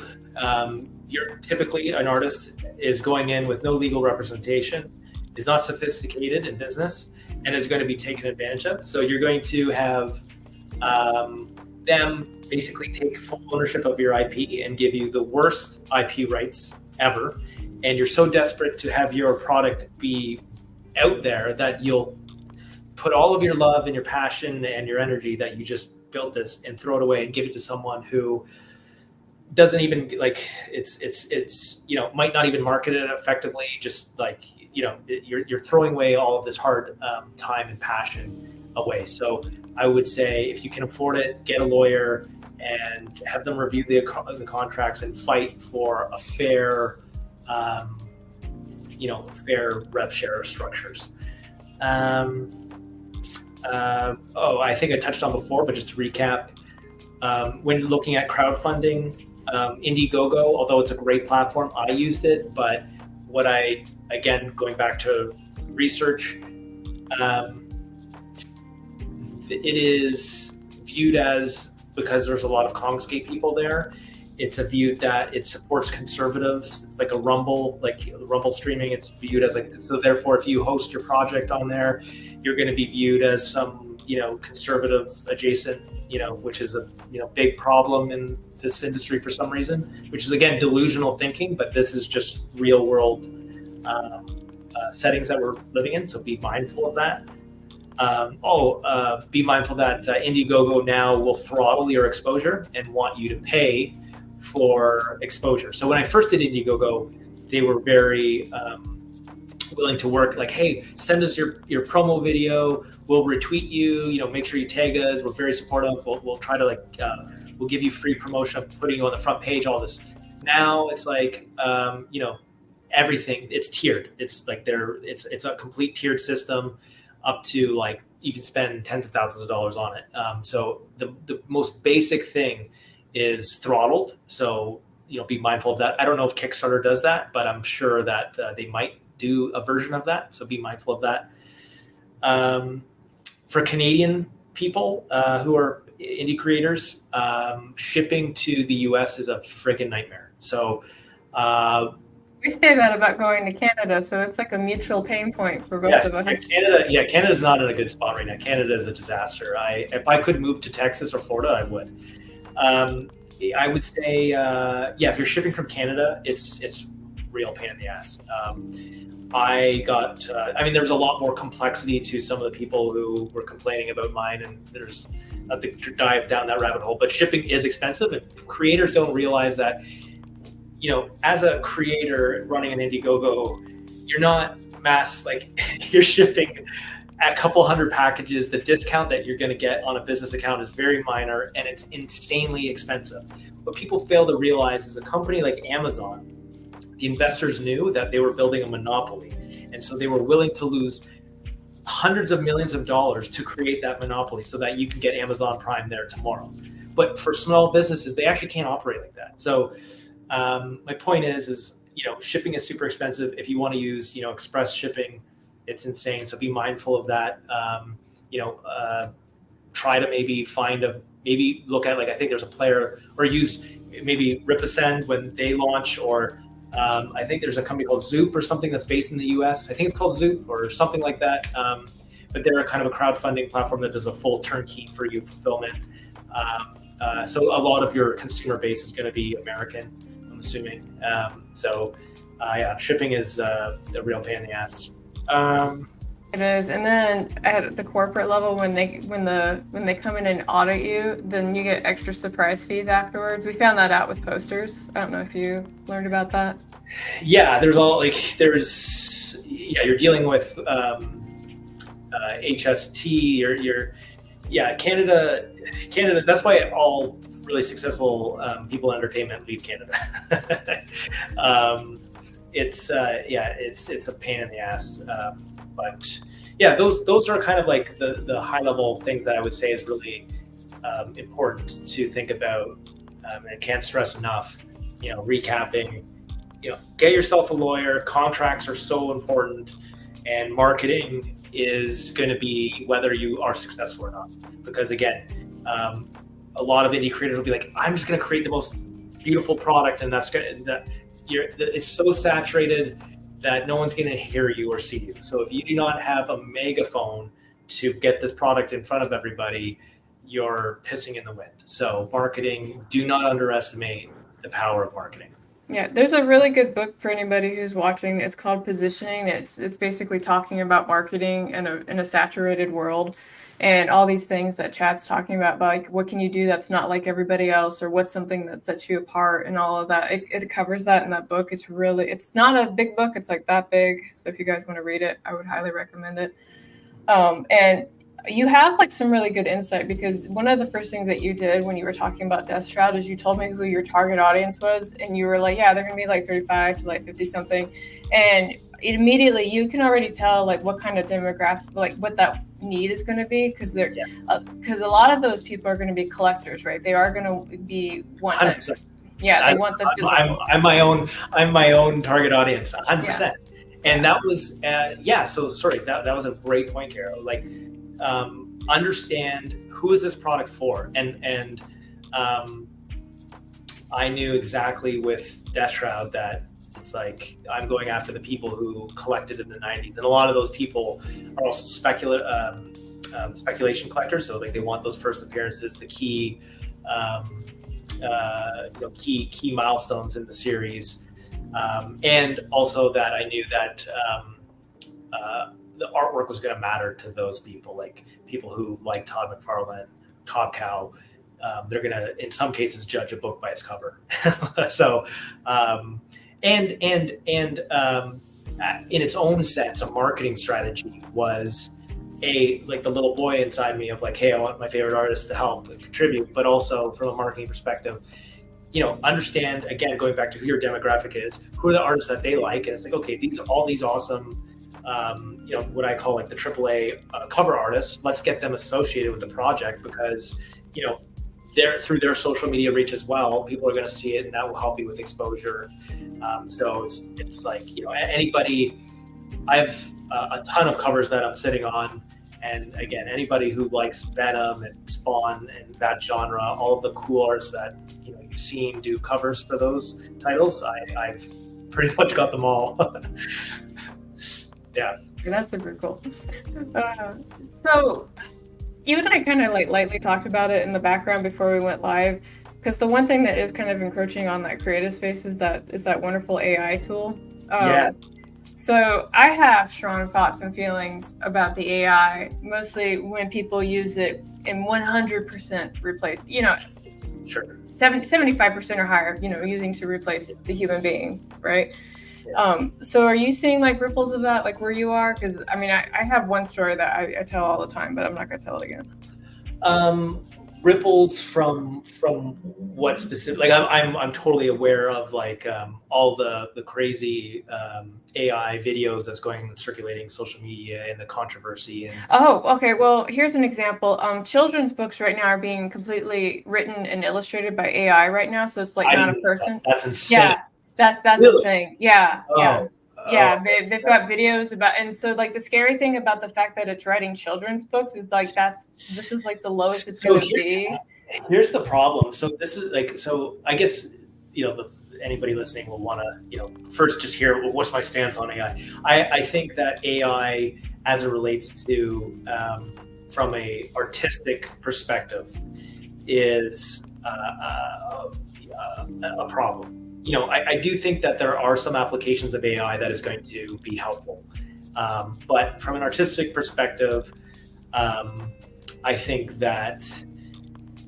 You're typically an artist is going in with no legal representation, is not sophisticated in business, and is going to be taken advantage of. So you're going to have them basically take full ownership of your IP and give you the worst IP rights ever. And you're so desperate to have your product be out there that you'll put all of your love and your passion and your energy that you just built this and throw it away and give it to someone who doesn't even might not even market it effectively. Just you're throwing away all of this hard time and passion away. So I would say if you can afford it, get a lawyer and have them review the contracts and fight for a fair rev share structures. I think I touched on before, but just to recap, when looking at crowdfunding, Indiegogo, although it's a great platform, I used it, but going back to research, it is viewed as, because there's a lot of Kongsgate people there, it's a view that it supports conservatives. It's like a Rumble, like Rumble streaming. It's viewed as so therefore, if you host your project on there, you're going to be viewed as some, conservative adjacent, which is a, big problem in this industry for some reason, which is again, delusional thinking, but this is just real world settings that we're living in. So be mindful of that. Be mindful that Indiegogo now will throttle your exposure and want you to pay for exposure. So when I first did Indiegogo, they were very willing to work, like, hey, send us your promo video, we'll retweet you, make sure you tag us, we're very supportive, we'll try to we'll give you free promotion of putting you on the front page, all this. Now it's like, everything, it's tiered. It's like it's a complete tiered system up to you can spend tens of thousands of dollars on it. So the most basic thing is throttled. So, be mindful of that. I don't know if Kickstarter does that, but I'm sure that they might do a version of that. So be mindful of that. For Canadian people who are indie creators, shipping to the US is a friggin' nightmare. So we say that about going to Canada, so it's like a mutual pain point for both of us. Canada's not in a good spot right now. Canada is a disaster. If I could move to Texas or Florida, I would. I would say, if you're shipping from Canada, it's real pain in the ass. There's a lot more complexity to some of the people who were complaining about mine, and there's nothing to dive down that rabbit hole, but shipping is expensive, and creators don't realize that, as a creator running an Indiegogo, you're not you're shipping a couple hundred packages, the discount that you're going to get on a business account is very minor, and it's insanely expensive. What people fail to realize is a company like Amazon, the investors knew that they were building a monopoly. And so they were willing to lose hundreds of millions of dollars to create that monopoly so that you can get Amazon Prime there tomorrow. But for small businesses, they actually can't operate like that. So my point is, shipping is super expensive. If you want to use, express shipping, it's insane. So be mindful of that. Try to maybe look at, like, I think there's a player, or use maybe Ripasend when they launch, or I think there's a company called Zoop or something that's based in the US. I think it's called Zoop or something like that. But they're a kind of a crowdfunding platform that does a full turnkey for you fulfillment. So a lot of your consumer base is going to be American, I'm assuming. Shipping is a real pain in the ass. It is, and then at the corporate level, when they come in and audit you, then you get extra surprise fees afterwards. We found that out with posters. I don't know if you learned about that. Yeah, you're dealing with HST. Canada. That's why all really successful people in entertainment leave Canada. It's a pain in the ass. But yeah, those are kind of like the high level things that I would say is really important to think about. I can't stress enough, recapping, get yourself a lawyer. Contracts are so important, and marketing is going to be whether you are successful or not. Because again, a lot of indie creators will be like, I'm just going to create the most beautiful product, and it's so saturated that no one's going to hear you or see you. So if you do not have a megaphone to get this product in front of everybody, you're pissing in the wind. So marketing, do not underestimate the power of marketing. Yeah, there's a really good book for anybody who's watching. It's called Positioning. It's basically talking about marketing in a saturated world, and all these things that Chad's talking about, like what can you do that's not like everybody else, or what's something that sets you apart, and all of that. It covers that in that book. It's not a big book. It's like that big. So if you guys want to read it, I would highly recommend it. And you have like some really good insight, because one of the first things that you did when you were talking about Deathshroud is you told me who your target audience was, and you were like, yeah, they're going to be like 35 to like 50 something. And immediately you can already tell like what kind of demographic, like what that need is going to be, because a lot of those people are going to be collectors, right? They are going to be want that, they want the physical. I'm my own target audience, 100%. Yeah. And that was so sorry, that was a great point, Carrow. Like, understand who is this product for, and I knew exactly with Deathshroud that it's like I'm going after the people who collected in the 90s, and a lot of those people are also speculation collectors. So like they want those first appearances, the key milestones in the series, and also that I knew that the artwork was going to matter to those people, like people who like Todd McFarlane, Top Cow. They're going to, in some cases, judge a book by its cover. So, in its own sense, a marketing strategy was like the little boy inside me of like, hey, I want my favorite artists to help and contribute, but also from a marketing perspective, understand, again, going back to who your demographic is, who are the artists that they like. And it's like, okay, these are all these awesome, what I call like the AAA cover artists. Let's get them associated with the project, because, they're through their social media reach as well. People are going to see it, and that will help you with exposure. So it's like, anybody, I have a ton of covers that I'm sitting on. And again, anybody who likes Venom and Spawn and that genre, all of the cool artists that, you've seen do covers for those titles, I've pretty much got them all. Yeah. That's super cool. So you and I kind of like lightly talked about it in the background before we went live, because the one thing that is kind of encroaching on that creative space is that wonderful AI tool. So I have strong thoughts and feelings about the AI, mostly when people use it in 100% replace, sure, 75% or higher, using to replace the human being, right? So are you seeing like ripples of that, like where you are? Because I mean, I have one story that I tell all the time, but I'm not going to tell it again. Ripples from what specific? Like I'm totally aware of like all the crazy AI videos that's going circulating social media and the controversy. And oh, okay. Well, here's an example. Children's books right now are being completely written and illustrated by AI right now, so it's like not a person. That's insane. Yeah, that's Really? the thing. Yeah, yeah. Oh, Yeah, they've got videos about, and so like the scary thing about the fact that it's writing children's books is like this is like the lowest it's going to be. Here's the problem. So this is like, so I guess, anybody listening will want to, first just hear, well, what's my stance on AI? I think that AI, as it relates to, from a artistic perspective, is a problem. I do think that there are some applications of AI that is going to be helpful. But from an artistic perspective, I think that,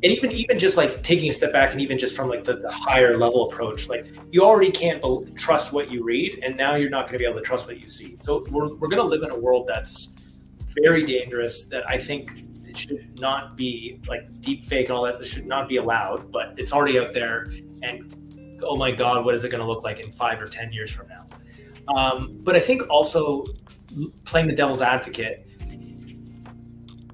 and even just like taking a step back, and even just from like the higher level approach, like you already can't trust what you read, and now you're not going to be able to trust what you see. So we're going to live in a world that's very dangerous, that I think it should not be, like deep fake and all that, it should not be allowed, but it's already out there. And oh my God, what is it going to look like in 5 or 10 years from now? But I think also, playing the devil's advocate,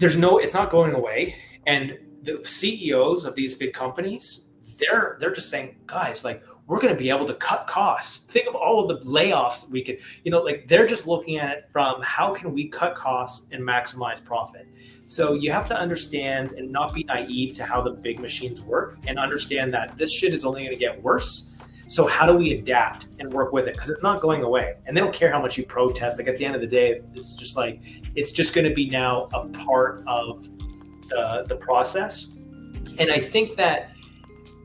it's not going away. And the CEOs of these big companies, they're just saying, guys, like, we're going to be able to cut costs. Think of all of the layoffs we could, like they're just looking at it from how can we cut costs and maximize profit. So you have to understand and not be naive to how the big machines work, and understand that this shit is only going to get worse. So how do we adapt and work with it? Because it's not going away, and they don't care how much you protest. Like at the end of the day, it's just like, it's just going to be now a part of the process. And I think that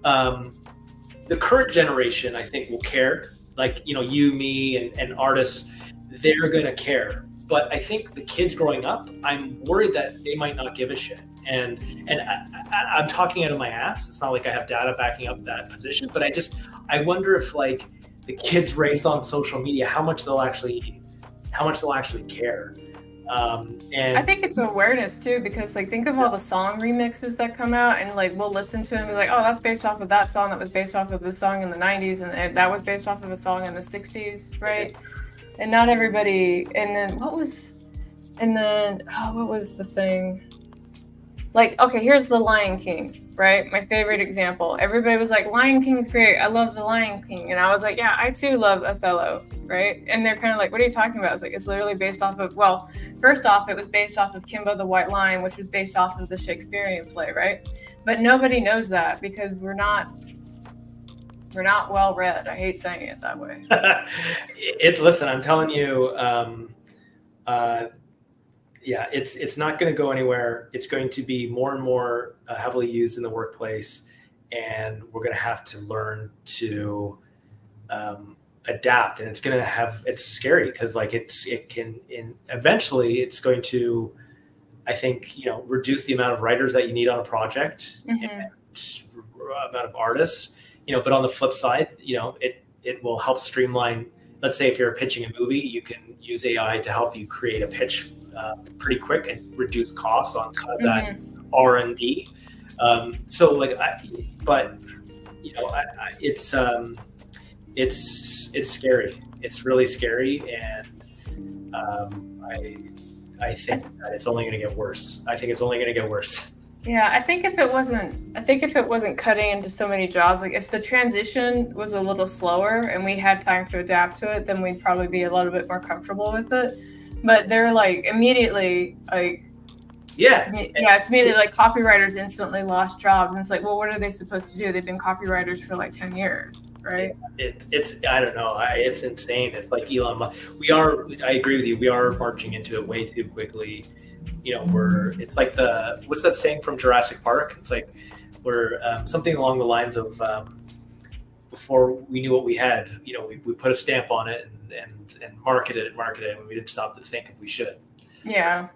the current generation, I think, will care. Like, you, me, and artists, they're going to care. But I think the kids growing up, I'm worried that they might not give a shit. And I'm talking out of my ass. It's not like I have data backing up that position, but I wonder if like the kids raised on social media, how much they'll actually care. And I think it's awareness too, because like think of all the song remixes that come out, and like we'll listen to them and be like, oh, that's based off of that song that was based off of this song in the 90s, and that was based off of a song in the 60s, right? And not everybody. And then what was the thing? Like, okay, here's The Lion King, right? My favorite example. Everybody was like, Lion King's great. I love The Lion King. And I was like, yeah, I too love Othello, right? And they're kind of like, what are you talking about? It's like, it's literally based off of, well, first off, it was based off of Kimbo the White Lion, which was based off of the Shakespearean play, right? But nobody knows that because we're not well read. I hate saying it that way. Listen, I'm telling you, yeah, it's not going to go anywhere. It's going to be more and more heavily used in the workplace, and we're going to have to learn to adapt. And it's scary because like eventually it's going to, I think, reduce the amount of writers that you need on a project, Mm-hmm. and amount of artists. But on the flip side, it will help streamline. Let's say if you're pitching a movie, you can use AI to help you create a pitch pretty quick and reduce costs on kind of that R&D. So like, it's scary. It's really scary, and I think that it's only going to get worse. Yeah, I think if it wasn't cutting into so many jobs, like if the transition was a little slower and we had time to adapt to it, then we'd probably be a little bit more comfortable with it. But they're like immediately like, it's immediately like copywriters instantly lost jobs, and it's like, well, what are they supposed to do? They've been copywriters for like 10 years, right? It's I don't know. It's insane. It's like Elon Musk. I agree with you. We are marching into it way too quickly. It's like what's that saying from Jurassic Park? It's like we're something along the lines of before we knew what we had, we put a stamp on it and marketed it, and we didn't stop to think if we should. Yeah.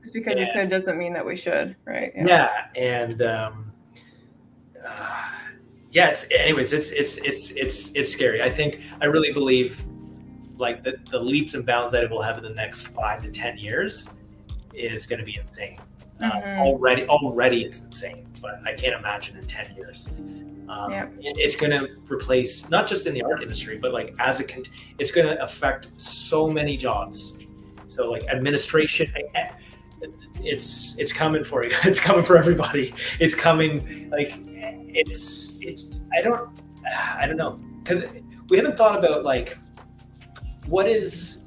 Just because we could doesn't mean that we should, right? Yeah, and yeah, it's scary. I really believe like the leaps and bounds that it will have in the next 5 to 10 years is going to be insane. Already it's insane, but I can't imagine in 10 years. It's going to replace, not just in the art industry, but like it's going to affect so many jobs. So like administration, it's coming for you. It's coming for everybody. It's coming. Like I don't know, because we haven't thought about like what is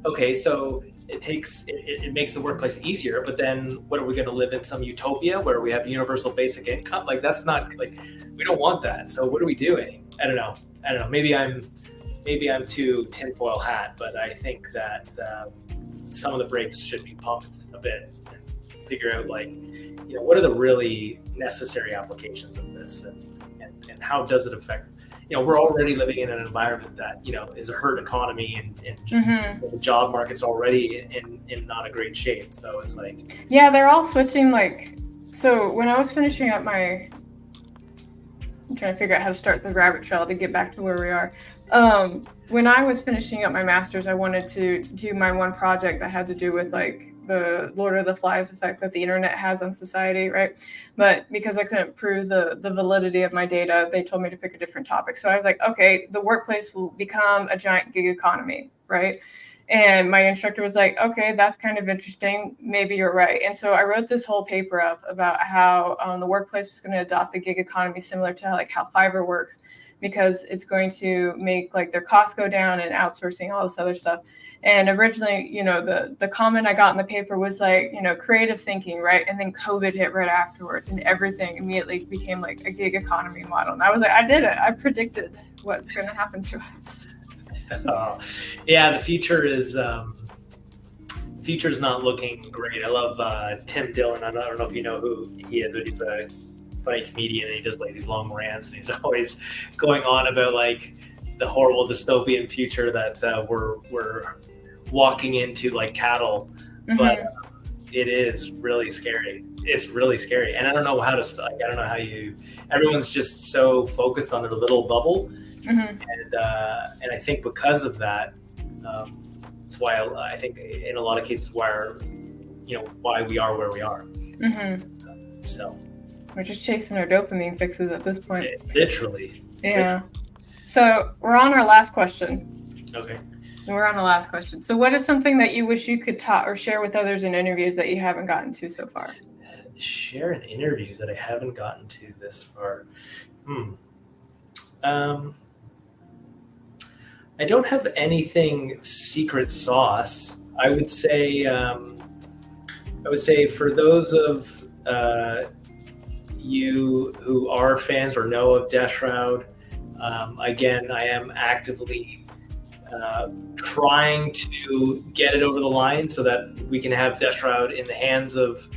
okay. So it makes the workplace easier, but then what are we going to live in some utopia where we have universal basic income? Like that's not like, we don't want that. So what are we doing? I don't know. Maybe I'm too tinfoil hat, but I think that some of the brakes should be pumped a bit and figure out like, what are the really necessary applications of this, and how does it affect, we're already living in an environment that, is a herd economy, and the job market's already in not a great shape. So it's like, yeah, they're all switching. Like, so when I was finishing up I'm trying to figure out how to start the rabbit trail to get back to where we are. When I was finishing up my master's, I wanted to do my one project that had to do with like the Lord of the Flies effect that the internet has on society, right? But because I couldn't prove the validity of my data, they told me to pick a different topic. So I was like, okay, the workplace will become a giant gig economy, right? And my instructor was like, okay, that's kind of interesting. Maybe you're right. And so I wrote this whole paper up about how the workplace was going to adopt the gig economy, similar to how Fiverr works, because it's going to make like their costs go down and outsourcing all this other stuff. And originally, the comment I got in the paper was like, creative thinking, right? And then COVID hit right afterwards, and everything immediately became like a gig economy model. And I was like, I did it. I predicted what's going to happen to us. Yeah, the future's not looking great. I love Tim Dillon. I don't know if you know who he is, but he's a funny comedian, and he does like these long rants, and he's always going on about like the horrible dystopian future that we're walking into like cattle. But it is really scary. It's really scary, and I don't know how to start. I don't know how everyone's just so focused on their little bubble. And I think because of that, that's why I think in a lot of cases why we are where we are. So we're just chasing our dopamine fixes at this point. Literally. Yeah. So we're on our last question. Okay. We're on the last question. So what is something that you wish you could talk or share with others in interviews that you haven't gotten to so far? Share in interviews that I haven't gotten to this far. I don't have anything secret sauce. I would say for those of you who are fans or know of Deathshroud, again, I am actively trying to get it over the line so that we can have Deathshroud in the hands of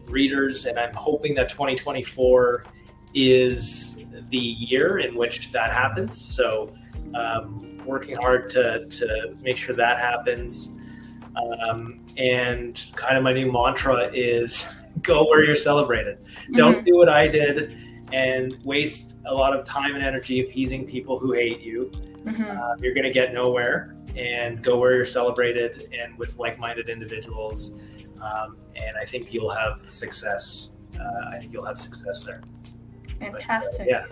readers, and I'm hoping that 2024 is the year in which that happens. So working hard to make sure that happens. And kind of my new mantra is go where you're celebrated. Don't do what I did and waste a lot of time and energy appeasing people who hate you. You're going to get nowhere, and go where you're celebrated and with like-minded individuals. And I think you'll have success. I think you'll have success there. Fantastic. But, yeah.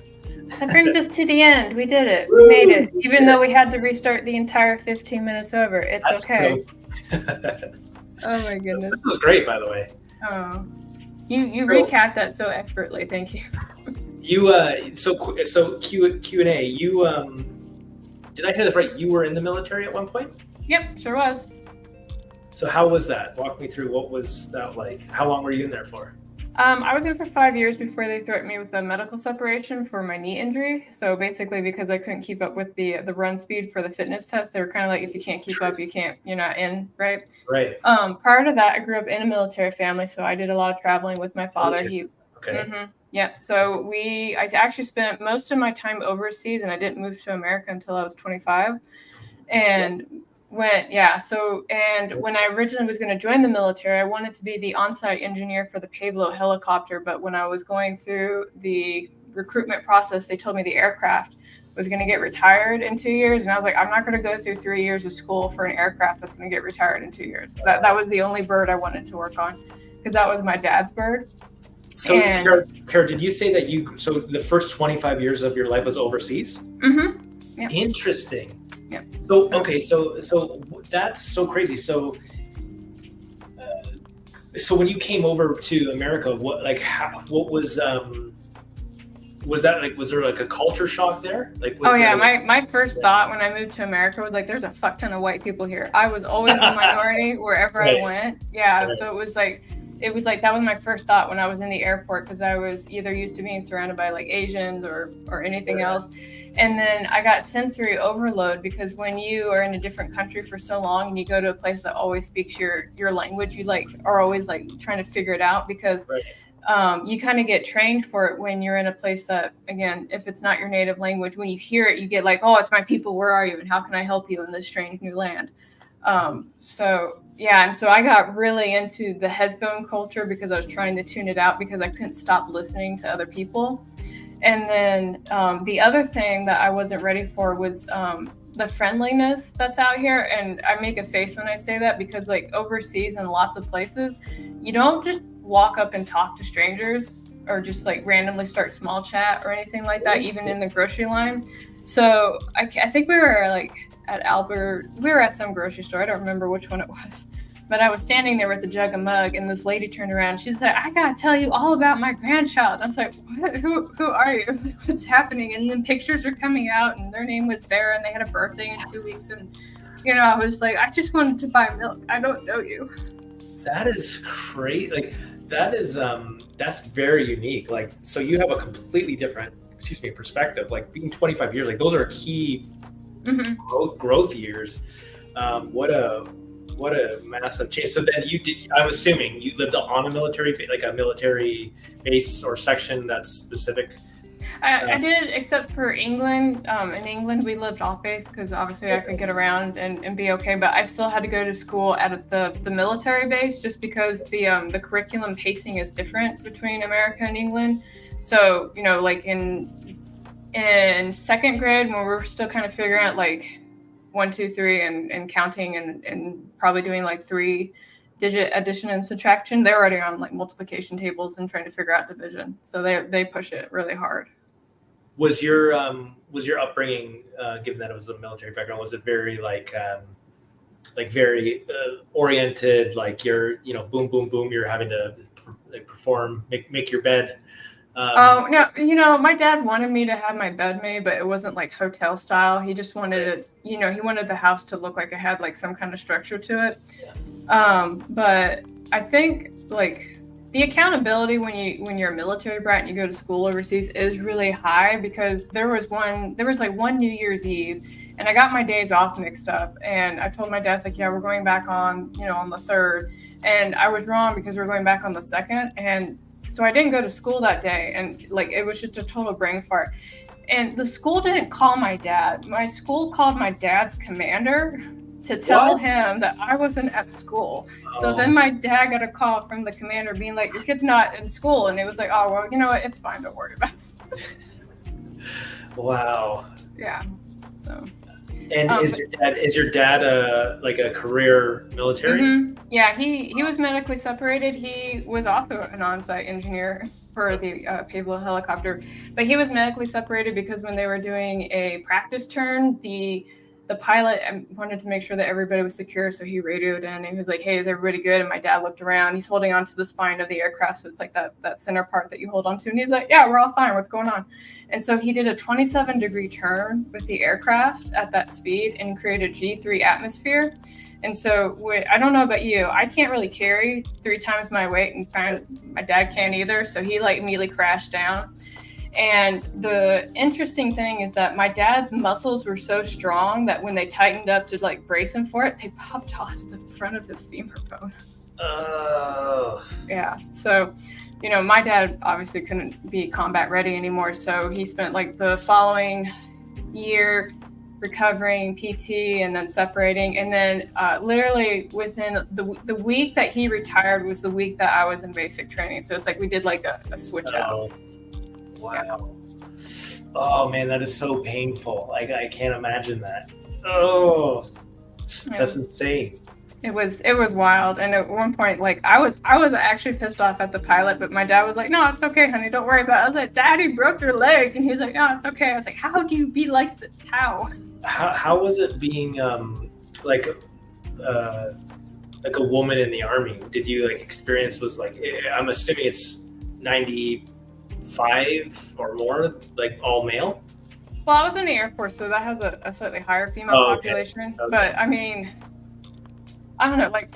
That brings us to the end. We did it. We made it. Even though we had to restart the entire 15 minutes over. That's okay. Oh my goodness. This was great, by the way. Oh. You recapped that so expertly. Thank you. So Q&A. You did I hear this right? You were in the military at one point? Yep, sure was. So how was that? Walk me through. What was that like? How long were you in there for? I was there for 5 years before they threatened me with a medical separation for my knee injury. So basically, because I couldn't keep up with the run speed for the fitness test, they were kind of like, if you can't keep up, you're not in, right? Right. Prior to that, I grew up in a military family, so I did a lot of traveling with my father. Okay. Yep. So I actually spent most of my time overseas, and I didn't move to America until I was 25. And when I originally was going to join the military, I wanted to be the on-site engineer for the payload helicopter. But when I was going through the recruitment process, they told me the aircraft was going to get retired in 2 years. And I was like, I'm not going to go through 3 years of school for an aircraft that's going to get retired in 2 years. That was the only bird I wanted to work on, because that was my dad's bird. So, Carrow, did you say that so the first 25 years of your life was overseas? Mm-hmm. Yep. Interesting. Yep. So, okay, so that's so crazy. So when you came over to America, what was that like? Was there like a culture shock there? My first thought when I moved to America was like, there's a fuck ton of white people here. I was always a minority wherever right. I went. Yeah, right. So it was like that was my first thought when I was in the airport, because I was either used to being surrounded by like Asians or anything else. And then I got sensory overload, because when you are in a different country for so long and you go to a place that always speaks your language, you like are always like trying to figure it out, because you kind of get trained for it when you're in a place that, again, if it's not your native language, when you hear it, you get like, oh, it's my people. Where are you? And how can I help you in this strange new land? And so I got really into the headphone culture, because I was trying to tune it out, because I couldn't stop listening to other people. And then the other thing that I wasn't ready for was the friendliness that's out here. And I make a face when I say that, because like overseas in lots of places, you don't just walk up and talk to strangers or just like randomly start small chat or anything like that, even in the grocery line. So I think we were like we were at some grocery store. I don't remember which one it was. But I was standing there with a jug of mug, and this lady turned around. She's like, I gotta tell you all about my grandchild. And I was like, what? Who are you? Like, what's happening? And then pictures were coming out, and their name was Sarah, and they had a birthday in 2 weeks. And, I was like, I just wanted to buy milk. I don't know you. That is great. Like, that's very unique. Like, so you have a completely different, perspective. Like being 25 years, like those are key growth years. What a massive change. So then I'm assuming you lived on a military base or section that's specific. I did, except for England. In England, we lived off base, because obviously I could get around and be okay. But I still had to go to school at the military base, just because the curriculum pacing is different between America and England. So like in second grade, when we were still kind of figuring out like 1, 2, 3 and counting and probably doing like 3-digit addition and subtraction, they're already on like multiplication tables and trying to figure out division. So they push it really hard. Was your upbringing, given that it was a military background, was it very very oriented, like you're boom boom boom, you're having to like perform, make your bed? No, my dad wanted me to have my bed made, but it wasn't like hotel style. He just wanted it, he wanted the house to look like it had like some kind of structure to it. But I think like the accountability when you're a military brat and you go to school overseas is really high, because there was one New Year's Eve, and I got my days off mixed up, and I told my dad, like, yeah, we're going back on the 3rd, and I was wrong, because we're going back on the 2nd, and so I didn't go to school that day, and like it was just a total brain fart. And the school didn't call my dad. My school called my dad's commander to tell him that I wasn't at school. So then my dad got a call from the commander being like, your kid's not in school. And it was like, oh, well, you know what? It's fine. Don't worry about it. Wow. Yeah. So. And is your dad like a career military? Mm-hmm. Yeah, he was medically separated. He was also an on-site engineer for the Pablo helicopter, but he was medically separated because when they were doing a practice turn, the pilot wanted to make sure that everybody was secure, so he radioed in and he was like, hey, is everybody good? And my dad looked around. He's holding onto the spine of the aircraft, so it's like that center part that you hold onto, and he's like, yeah, we're all fine. What's going on? And so he did a 27-degree turn with the aircraft at that speed and created G3 atmosphere. And so I don't know about you, I can't really carry 3 times my weight, and my dad can't either, so he like immediately crashed down. And the interesting thing is that my dad's muscles were so strong that when they tightened up to like brace him for it, they popped off the front of his femur bone. Oh. Yeah. So, my dad obviously couldn't be combat ready anymore. So he spent like the following year recovering PT and then separating. And then literally within the week that he retired was the week that I was in basic training. So it's like we did like a switch out. Wow. Oh man, that is so painful. I can't imagine that. Oh, that's insane. It was wild, and at one point, like I was actually pissed off at the pilot, but my dad was like, "No, it's okay, honey, don't worry about it." I was like, "Daddy broke your leg," and he was like, "No, it's okay." I was like, "How do you be like this? How?" How was it being like a woman in the army? Did you like experience was like I'm assuming it's 95 or more, like all male? Well, I was in the Air Force, so that has a slightly higher female population. Okay. But I mean, I don't know, like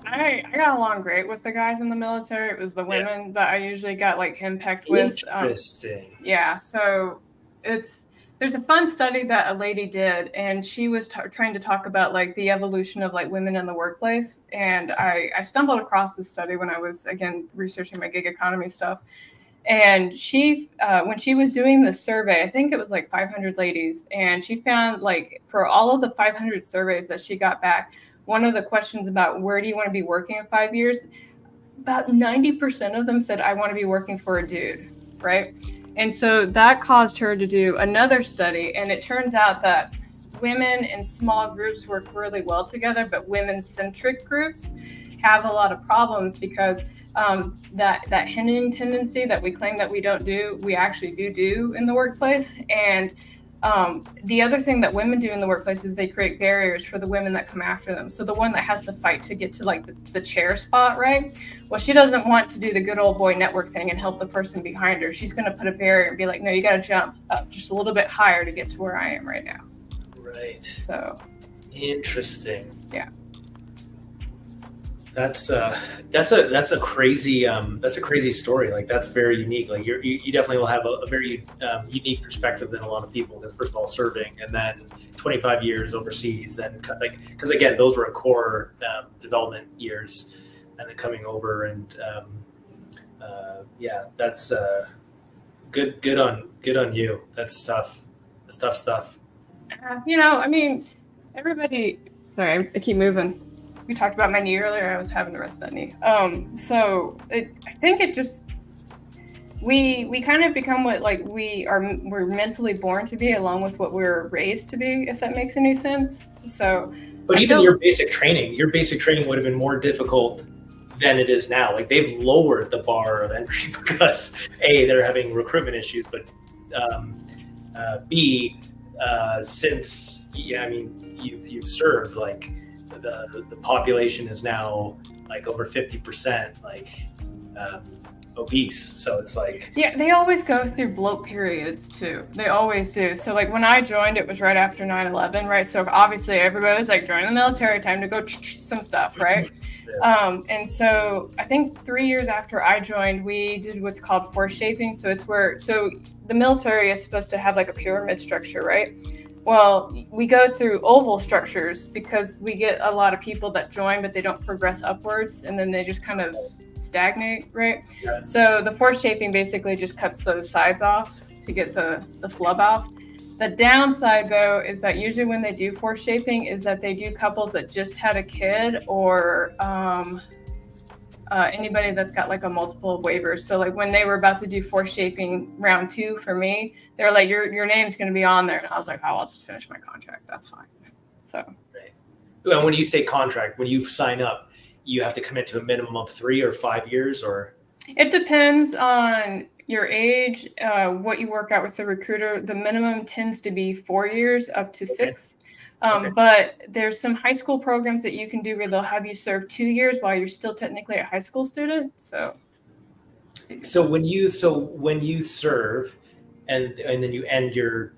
I got along great with the guys in the military. It was the women that I usually got like henpecked with. Interesting. Yeah, so there's a fun study that a lady did, and she was trying to talk about like the evolution of like women in the workplace. And I stumbled across this study when I was again researching my gig economy stuff. And she, when she was doing the survey, I think it was like 500 ladies, and she found like for all of the 500 surveys that she got back, one of the questions about where do you want to be working in 5 years, about 90% of them said, I want to be working for a dude, right? And so that caused her to do another study, and it turns out that women in small groups work really well together, but women-centric groups have a lot of problems because that hinting tendency that we claim that we don't do, we actually do in the workplace. And the other thing that women do in the workplace is they create barriers for the women that come after them. So the one that has to fight to get to like the chair spot, right? Well, she doesn't want to do the good old boy network thing and help the person behind her. She's going to put a barrier and be like, no, you got to jump up just a little bit higher to get to where I am right now. Right. So interesting. Yeah. That's a crazy story. Like that's very unique. Like you definitely will have a very unique perspective than a lot of people. Because first of all, serving, and then 25 years overseas. Then like because again, those were core development years, and then coming over and yeah, that's good on you. That's tough. That's tough stuff. I mean, everybody. Sorry, I keep moving. We talked about my knee earlier. I was having the rest of that knee. So I think it just we kind of become what like we're mentally born to be, along with what we're raised to be. If that makes any sense. So, but even your basic training would have been more difficult than it is now. Like they've lowered the bar of entry because A, they're having recruitment issues, but B, since I mean you've served like. The population is now like over 50% like obese, so it's like they always go through bloat periods too. They always do. So like when I joined, it was right after 9/11, right? So obviously everybody was like, join the military, time to go some stuff, right? And so I think 3 years after I joined, we did what's called force shaping. So it's so the military is supposed to have like a pyramid structure, right? Well, we go through oval structures because we get a lot of people that join, but they don't progress upwards, and then they just kind of stagnate, right? Yeah. So the force shaping basically just cuts those sides off to get the flub off. The downside, though, is that usually when they do force shaping is that they do couples that just had a kid or anybody that's got like a multiple waivers. So like when they were about to do force shaping round 2 for me, they're like, your name's going to be on there. And I was like, oh, I'll just finish my contract. That's fine. So. Right. Well, when you say contract, when you sign up, you have to commit to a minimum of 3 or 5 years, or? It depends on your age, what you work out with the recruiter. The minimum tends to be 4 years up to 6. But there's some high school programs that you can do where they'll have you serve 2 years while you're still technically a high school student. So when you serve and then you end your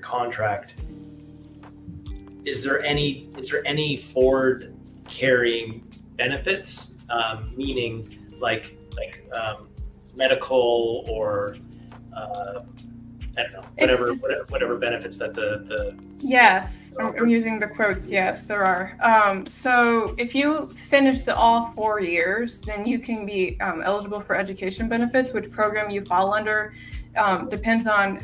contract, is there any forward carrying benefits, meaning like medical or I don't know, whatever benefits that the Yes, I'm using the quotes. Yes, there are. So if you finish all 4 years, then you can be eligible for education benefits. Which program you fall under depends on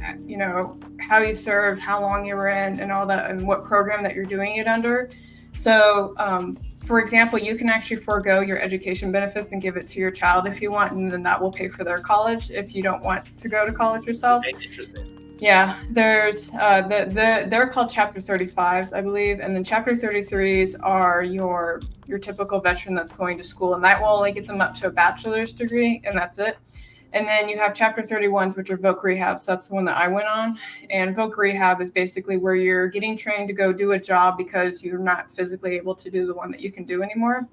how you served, how long you were in, and all that, and what program that you're doing it under. So for example, you can actually forego your education benefits and give it to your child if you want, and then that will pay for their college if you don't want to go to college yourself. Okay, interesting. Yeah, there's they're called Chapter 35s, I believe, and then Chapter 33s are your typical veteran that's going to school, and that will only get them up to a bachelor's degree, and that's it. And then you have Chapter 31s, which are Voc Rehab. So that's the one that I went on. And Voc Rehab is basically where you're getting trained to go do a job because you're not physically able to do the one that you can do anymore.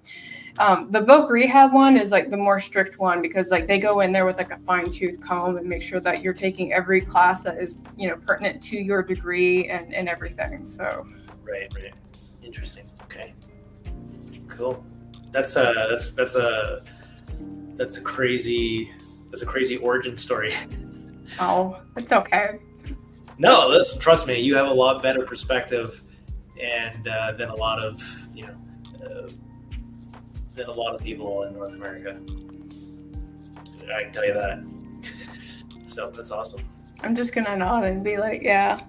The Voc Rehab one is like the more strict one because like they go in there with like a fine tooth comb and make sure that you're taking every class that is, pertinent to your degree and everything. So. Right. Interesting. Okay. Cool. That's a crazy origin story. Oh, it's okay. No, listen, trust me, you have a lot better perspective and than a lot of people in North America. I can tell you that. So that's awesome. I'm just gonna nod and be like, yeah.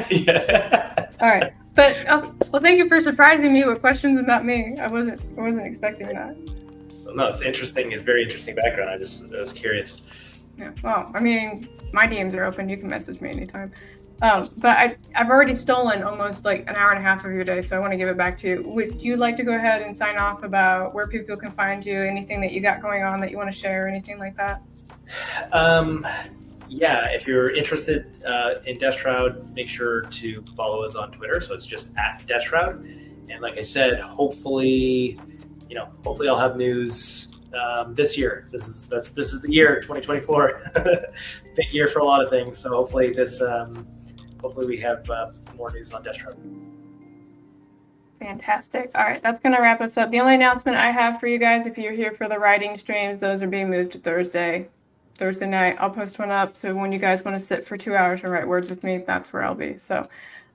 Yeah. All right, but well, thank you for surprising me with questions about me. I wasn't expecting that. No, it's interesting. It's very interesting background. I was curious. Yeah. Well, I mean, my DMs are open. You can message me anytime. But I've already stolen almost like an hour and a half of your day, so I want to give it back to you. Would you like to go ahead and sign off about where people can find you, anything that you got going on that you want to share, anything like that? Yeah, if you're interested in Deathshroud, make sure to follow us on Twitter. So it's just @Deathshroud. And like I said, hopefully I'll have news this year. This is the year 2024. Big year for a lot of things. So hopefully we have more news on Deathshroud. Fantastic. All right, that's going to wrap us up. The only announcement I have for you guys, if you're here for the writing streams, those are being moved to Thursday night. I'll post one up. So when you guys want to sit for 2 hours and write words with me, that's where I'll be. So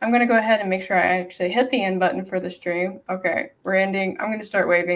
I'm going to go ahead and make sure I actually hit the end button for the stream. Okay, we're ending. I'm going to start waving.